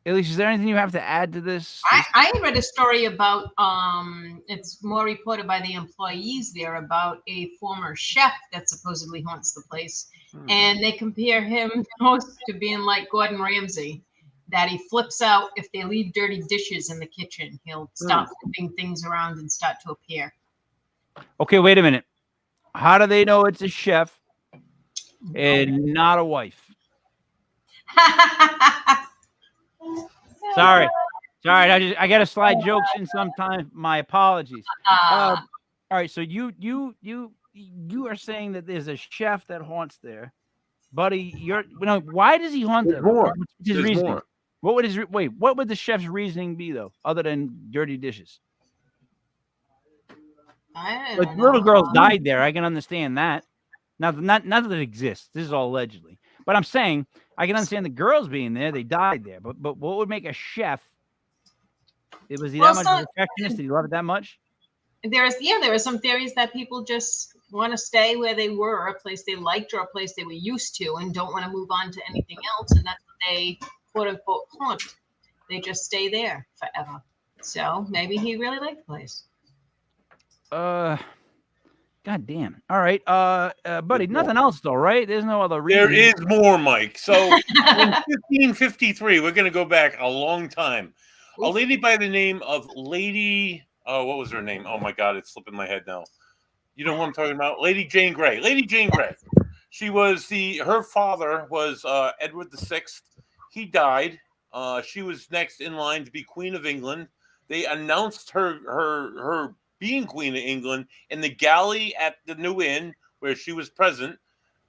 Elise, is there anything you have to add to this? I read a story about it's more reported by the employees there about a former chef that supposedly haunts the place, and they compare him most to being like Gordon Ramsay, that he flips out if they leave dirty dishes in the kitchen. He'll stop flipping things around and start to appear. Okay, wait a minute. How do they know it's a chef and not a wife? Sorry. I got to slide jokes in sometimes. My apologies. All right. So you are saying that there's a chef that haunts there, Buddy. Why does he haunt there? More. What's his reasoning? More. What would the chef's reasoning be though, other than dirty dishes? Like little girls died there. I can understand that. Not that it exists. This is all allegedly. But I'm saying I can understand the girls being there. They died there. But what would make a chef? Was he that much of a perfectionist? Did he love it that much? There were some theories that people just want to stay where they were, a place they liked or a place they were used to, and don't want to move on to anything else. And that's what they quote unquote haunt. They just stay there forever. So maybe he really liked the place. God damn. All right. Buddy, nothing else though, right? There's no other reason. There is more, Mike. So in 1553, we're going to go back a long time. A lady by the name of Lady, what was her name? Oh my God, it's slipping my head now. You know what I'm talking about? Lady Jane Grey. Lady Jane Grey. She was her father was Edward VI. He died. She was next in line to be Queen of England. They announced her being Queen of England in the galley at the New Inn where she was present,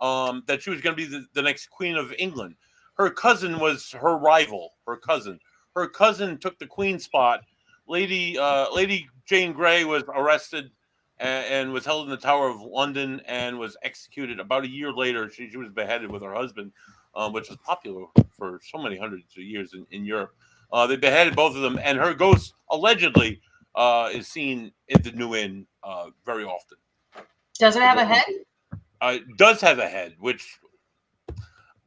that she was going to be the next Queen of England. Her cousin was her rival. Her cousin took the Queen spot. Lady Jane Grey was arrested and was held in the Tower of London and was executed. About a year later, she was beheaded with her husband, which was popular for so many hundreds of years in Europe. They beheaded both of them, and her ghost allegedly is seen at the New Inn very often. Does it have a head? It does have a head, which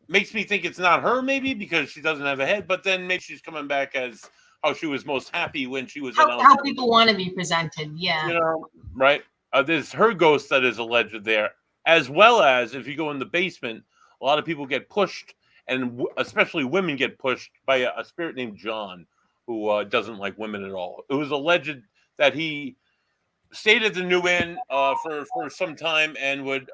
makes me think it's not her, maybe, because she doesn't have a head, but then maybe she's coming back as how she was most happy when she was announced. How people want to be presented, yeah. You know, right? There's her ghost that is alleged there, as well as if you go in the basement, a lot of people get pushed, and especially women get pushed by a spirit named John, who doesn't like women at all. It was alleged that he stayed at the New Inn for some time and would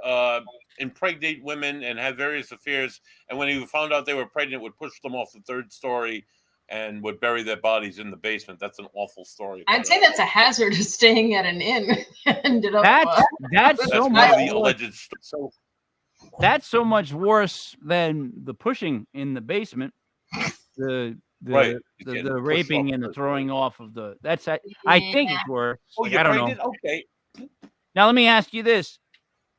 impregnate women and have various affairs. And when he found out they were pregnant, would push them off the third story and would bury their bodies in the basement. That's an awful story. I'd say that's a hazard of staying at an inn. That's so one much of the alleged stories. That's so much worse than the pushing in the basement. The raping and the throwing off of the. That's I think it's worse. Oh, I don't know. Okay. Now let me ask you this: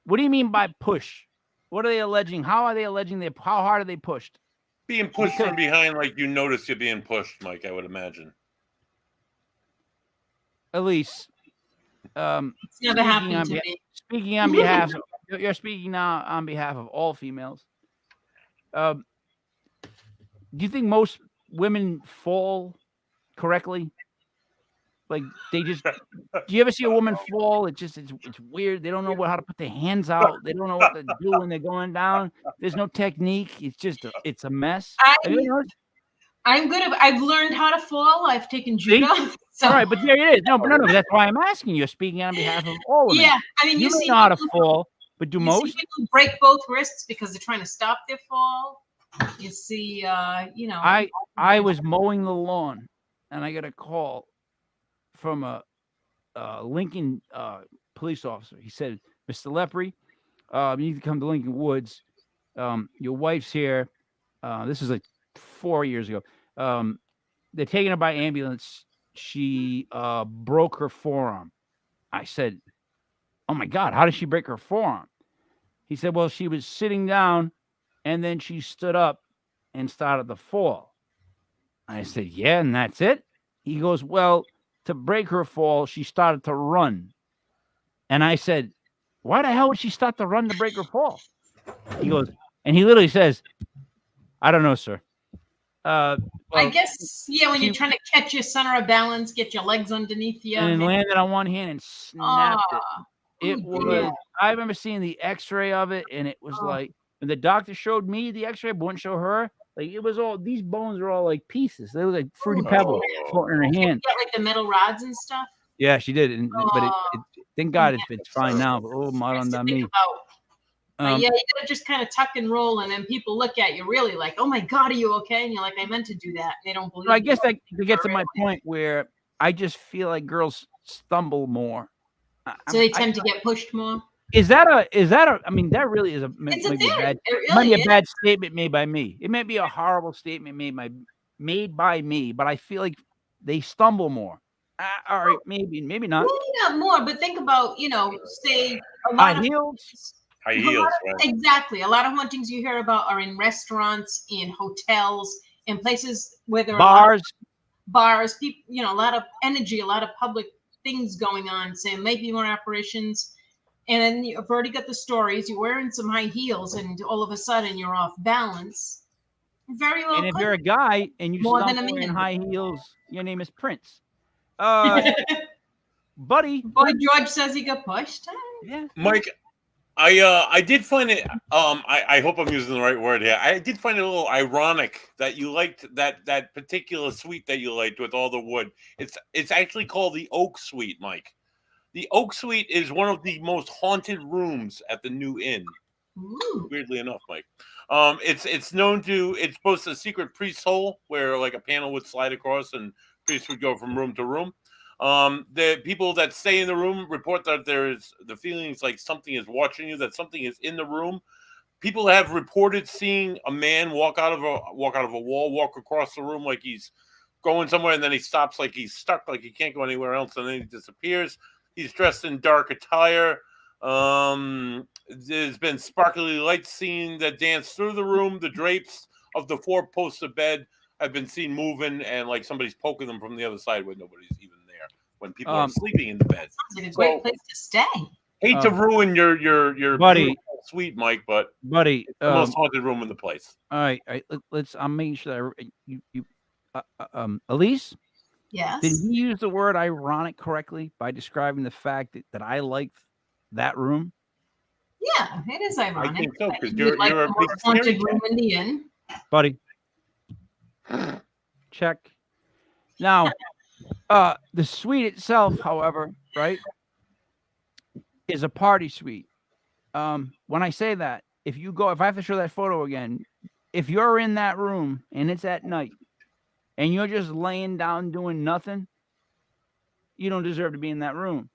what do you mean by push? What are they alleging? How are they alleging how hard are they pushed? Being pushed from behind, like you notice you're being pushed, Mike. I would imagine. Elise, it's never happened to me. Speaking on behalf, you're speaking now on behalf of all females. Do you think most women fall correctly? Like they just, do you ever see a woman fall? It's weird. They don't know how to put their hands out. They don't know what to do when they're going down. There's no technique. It's a mess. I'm good. I've learned how to fall. I've taken judo. So. All right, but there it is. No, that's why I'm asking. You're speaking on behalf of all women. Yeah, I mean, you know how to fall, but do most people break both wrists because they're trying to stop their fall? You see, I was mowing the lawn, and I got a call from a Lincoln police officer. He said, "Mr. Lepre, you need to come to Lincoln Woods. Your wife's here." This is like 4 years ago. They're taking her by ambulance. She broke her forearm. I said, "Oh my God, how did she break her forearm?" He said, "Well, she was sitting down and then she stood up and started to fall." I said, "Yeah, and that's it?" He goes, "Well, to break her fall, she started to run." And I said, "Why the hell would she start to run to break her fall?" He goes, and he literally says, "I don't know, sir." I guess, when you're trying to catch your center of balance, get your legs underneath you. And landed on one hand and snapped it. It was, I remember seeing the x-ray of it, and it was like, when the doctor showed me the x-ray, but wouldn't show her, like it was all, these bones were all like pieces. They were like fruity pebbles floating in her hand. Got like the metal rods and stuff? Yeah, she did. But it thank God it's fine now. But on me. You gotta just kind of tuck and roll, and then people look at you really like, "Oh my God, are you okay?" And you're like, "I meant to do that." And they don't believe. I guess that to get to my point where I just feel like girls stumble more. So they tend to get pushed more. Is that a? I mean, that really is might be a bad statement made by me. It may be a horrible statement made by me, but I feel like they stumble more. All right, maybe not. Maybe not more, but think about say a lot of heels. High heels, right? Exactly. A lot of hauntings you hear about are in restaurants, in hotels, in places where there are bars, people, a lot of energy, a lot of public things going on. So maybe more apparitions. And then you've already got the stories. You're wearing some high heels, and all of a sudden you're off balance. Very well. And if you're a guy and you stumble in high heels, your name is Prince. Buddy. Boy George says he got pushed. Yeah. Mike, I did find it. I hope I'm using the right word here. I did find it a little ironic that you liked that particular suite that you liked with all the wood. It's actually called the Oak Suite, Mike. The Oak Suite is one of the most haunted rooms at the new inn. Ooh. Weirdly enough, Mike. It's known to it's supposed to a secret priest's hole where like a panel would slide across and priests would go from room to room. The people that stay in the room report that there's the feelings like something is watching you, that something is in the room. People have reported seeing a man walk out of a wall, walk across the room like he's going somewhere, and then he stops like he's stuck, like he can't go anywhere else, and then he disappears. He's dressed in dark attire. There's been sparkly lights seen that dance through the room. The drapes of the 4-poster bed have been seen moving, and like somebody's poking them from the other side when nobody's even there. When people are sleeping in the bed. Sounds like a great place to stay. Hate to ruin your buddy suite, Mike, but buddy, it's the most haunted room in the place. All right, let's. I'm making sure that you Elise. Yes. Did he use the word ironic correctly by describing the fact that I liked that room? Yeah, it is ironic. I think so, because You'd like you're a the big most haunted scary room in the inn. Buddy. Check. Now, the suite itself, however, right, is a party suite. When I say that, if I have to show that photo again, if you're in that room and it's at night and you're just laying down doing nothing, you don't deserve to be in that room.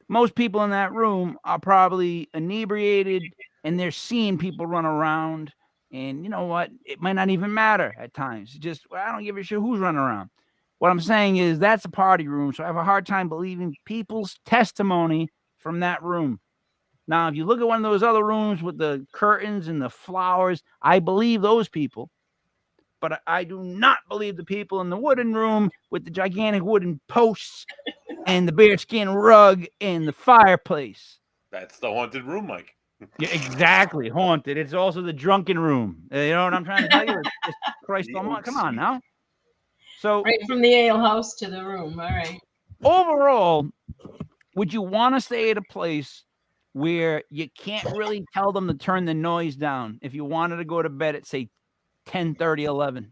Most people in that room are probably inebriated and they're seeing people run around. And you know what? It might not even matter at times. I don't give a shit who's running around. What I'm saying is that's a party room. So I have a hard time believing people's testimony from that room. Now, if you look at one of those other rooms with the curtains and the flowers, I believe those people. But I do not believe the people in the wooden room with the gigantic wooden posts and the bearskin rug and the fireplace. That's the haunted room, Mike. Yeah, exactly. Haunted. It's also the drunken room. You know what I'm trying to tell you? It's Christ almighty. Come on now. So right from the ale house to the room. All right. Overall, would you want to stay at a place where you can't really tell them to turn the noise down if you wanted to go to bed at, say, 10:30, 11?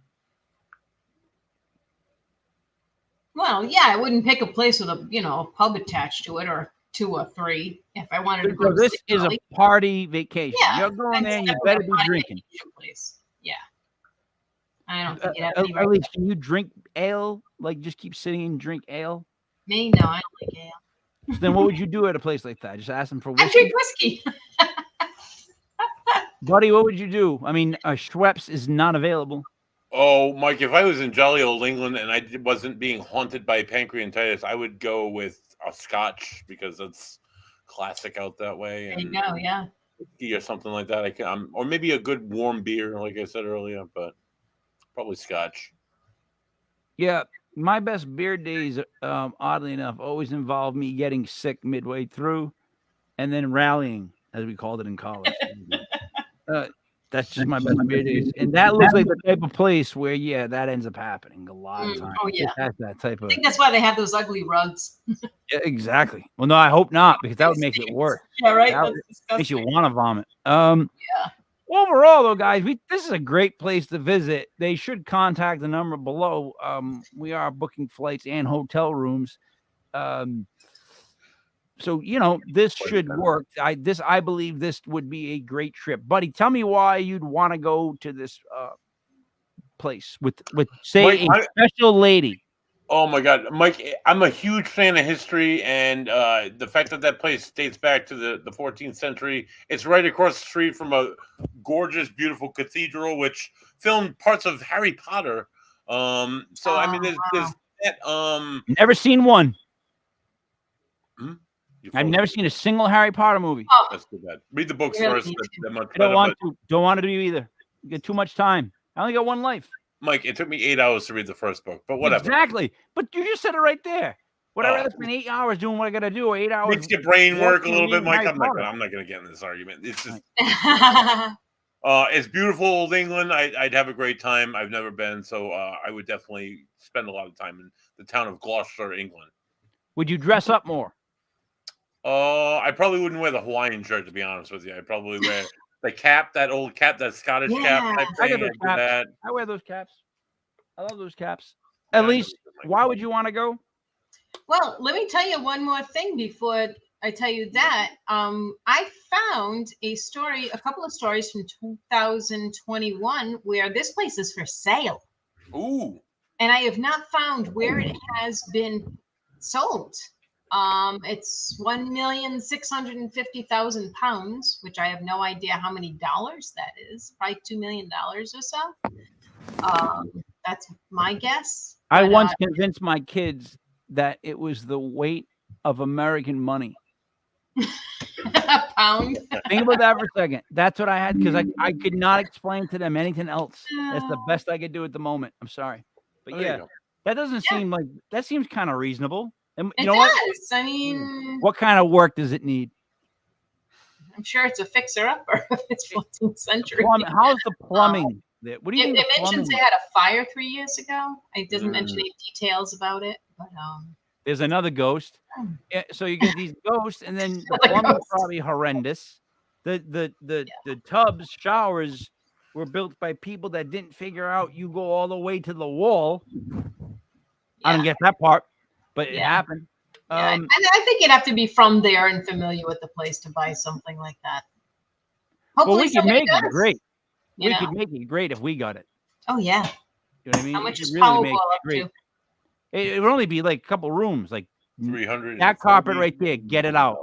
Well, yeah, I wouldn't pick a place with a pub attached to it or 2 or 3 if I wanted to go. So this is a party vacation. Yeah, you're going there and you better be drinking. Place. Yeah. I don't think you'd have at least can you drink ale? Like just keep sitting and drink ale? Me? No, I don't like ale. So then what would you do at a place like that? Just ask them for whiskey? I drink whiskey. Buddy, what would you do? I mean, Schweppes is not available. Oh, Mike, if I was in jolly old England and I wasn't being haunted by pancreatitis, I would go with a scotch because it's classic out that way. There you go, yeah. Or something like that. Or maybe a good warm beer, like I said earlier, but probably scotch. Yeah, my best beer days, oddly enough, always involve me getting sick midway through and then rallying, as we called it in college. That's just my best beer days. And that looks like the type of place where, yeah, that ends up happening a lot of times. Oh, yeah. That's that type of. I think that's why they have those ugly rugs. Yeah, exactly. Well, no, I hope not, because that would make it worse. Yeah, right. That makes you want to vomit. Yeah. Overall, though, guys, this is a great place to visit. They should contact the number below. We are booking flights and hotel rooms. So, this should work. I believe this would be a great trip. Buddy, tell me why you'd want to go to this place with say, Mike, a special lady. Oh, my God. Mike, I'm a huge fan of history, and the fact that place dates back to the 14th century. It's right across the street from a gorgeous, beautiful cathedral, which filmed parts of Harry Potter. I mean, there's that. Never seen one. I've never seen a single Harry Potter movie. Oh. That's too bad. Read the books first. I don't want to. Don't want to do either. You get too much time. I only got one life. Mike, it took me 8 hours to read the first book, but whatever. Exactly. But you just said it right there. Would I rather spend 8 hours doing what I got to do, or 8 hours? Makes your brain work a little bit, Mike. I'm not going to get in this argument. It's just, it's beautiful old England. I'd have a great time. I've never been, so I would definitely spend a lot of time in the town of Gloucester, England. Would you dress up more? I probably wouldn't wear the Hawaiian shirt, to be honest with you. I'd probably wear the cap, that old cap, that Scottish cap type I got thing. those I'd do caps. that. I wear those caps. I love those caps. Yeah, At I least, know what why would you want to go? Well, let me tell you one more thing before I tell you that. I found a couple of stories from 2021 where this place is for sale. Ooh. And I have not found where it has been sold. It's £1,650,000, which I have no idea how many dollars that is. Probably $2 million or so. That's my guess. I But, once convinced my kids that it was the weight of American money. a pound. Think about that for a second. That's what I had because I could not explain to them anything else. That's the best I could do at the moment. I'm sorry. But There you yeah, go. that doesn't seem like that seems kind of reasonable. And It you know does. what? I mean, What kind of work does it need? I'm sure it's a fixer-upper if it's 14th century. How's the plumbing? What do you think? It the mentions plumbing they is? had a fire 3 years ago. It doesn't mention any details about it, but There's another ghost. Yeah, so you get these ghosts, and then the Another plumbing's ghost. probably horrendous. The tubs, showers were built by people that didn't figure out you go all the way to the wall. I don't get that part, but it happened. I think you'd have to be from there and familiar with the place to buy something like that. Well, Hopefully we could somebody make does, it great. you We know? could make it great if we got it. Oh yeah. You know what I mean? How We much could is really Powerball make it up great. to? It would only be like a couple rooms, like 300. that carpet right there. Get it out.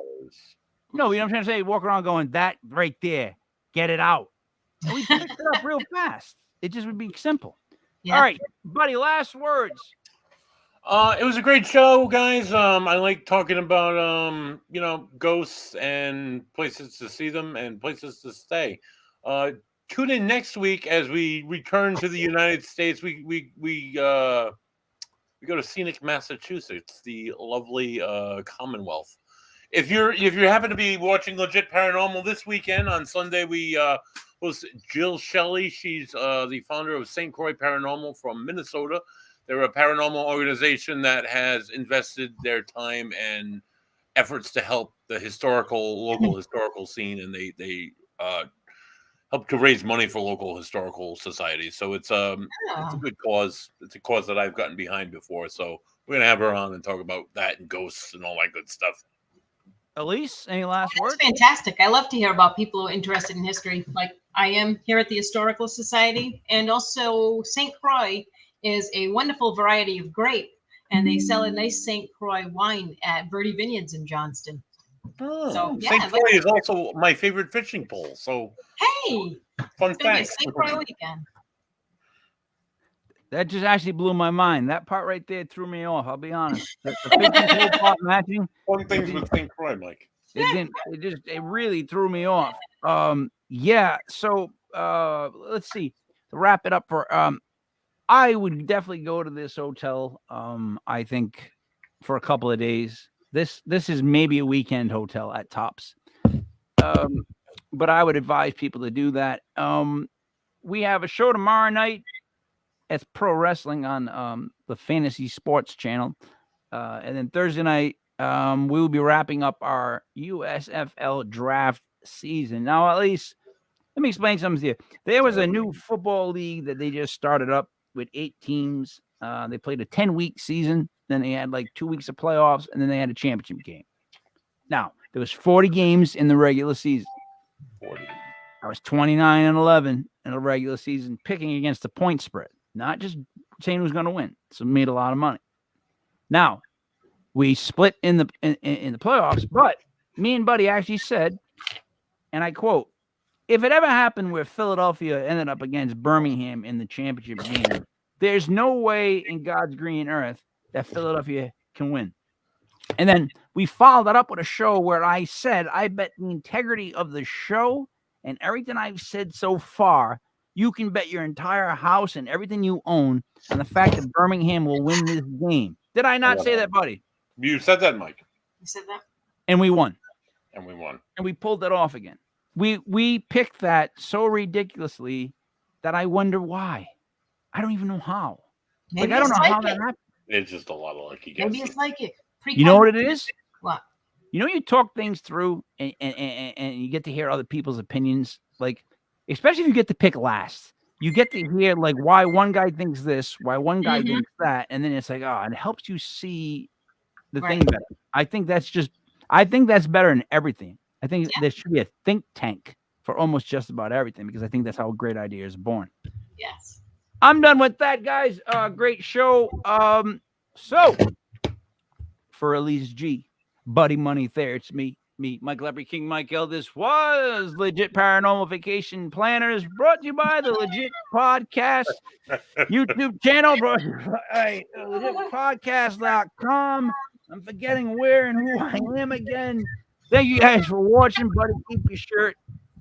No, you know what I'm trying to say? Walk around going, that right there, get it out. And we fix it up real fast. It just would be simple. Yeah. All right, buddy, last words. It was a great show, guys. I like talking about ghosts and places to see them and places to stay. Tune in next week as we return to the United States. We go to scenic Massachusetts, the lovely Commonwealth. If you happen to be watching Legit Paranormal this weekend on Sunday, we host Jill Shelley. She's the founder of St. Croix Paranormal from Minnesota. They're a paranormal organization that has invested their time and efforts to help the local historical scene, and they help to raise money for local historical societies. So it's a good cause. It's a cause that I've gotten behind before. So we're gonna have her on and talk about that and ghosts and all that good stuff. Elise, any last words? That's fantastic. I love to hear about people who are interested in history, like I am here at the Historical Society. And also St. Croix is a wonderful variety of grape, and they sell a nice St. Croix wine at Verde Vineyards in Johnston. So, yeah, St. Croix is also my favorite fishing pole. So hey, fun fact. St. Croix weekend. That just actually blew my mind. That part right there threw me off. I'll be honest. The fishing pole part matching. Fun things with St. Croix, Mike. It didn't. It really threw me off. Yeah. So let's see. To wrap it up for I would definitely go to this hotel. I think for a couple of days. This is maybe a weekend hotel at tops. But I would advise people to do that. We have a show tomorrow night. It's pro wrestling on the Fantasy Sports channel. And then Thursday night, we will be wrapping up our USFL draft season. Now, at least, let me explain something to you. There was a new football league that they just started up with 8 teams. They played a 10-week season. Then they had like 2 weeks of playoffs, and then they had a championship game. Now, there was 40 games in the regular season. 40. I was 29-11 in the regular season, picking against the point spread. Not just saying who's going to win. So made a lot of money. Now, we split in the playoffs, but me and Buddy actually said, and I quote, if it ever happened where Philadelphia ended up against Birmingham in the championship game, there's no way in God's green earth that Philadelphia can win. And then we followed that up with a show where I said, I bet the integrity of the show and everything I've said so far, you can bet your entire house and everything you own on the fact that Birmingham will win this game. Did I not say that, Buddy? You said that, Mike. You said that? And we won. And we won. And we pulled that off again. We picked that so ridiculously that I wonder why. I don't even know how. Maybe I don't know how psychic. that happened. It's just a lot of lucky Maybe guesses. it's psychic. You know what it is? What? You know, you talk things through and you get to hear other people's opinions. Like, especially if you get to pick last, you get to hear like why one guy thinks this, why one guy thinks that, and then it's like, oh, it helps you see the thing better. I think that's better in everything. I think there should be a think tank for almost just about everything because I think that's how a great idea is born. Yes. I'm done with that, guys. Great show. So for Elise G, Buddy Money Thayer, it's me, Mike Leopard King, Mike L. This was Legit Paranormal Vacation Planners, brought to you by the Legit Podcast YouTube channel, brought to you by legitpodcast.com. I'm forgetting where and who I am again. Thank you guys for watching, buddy. Keep your shirt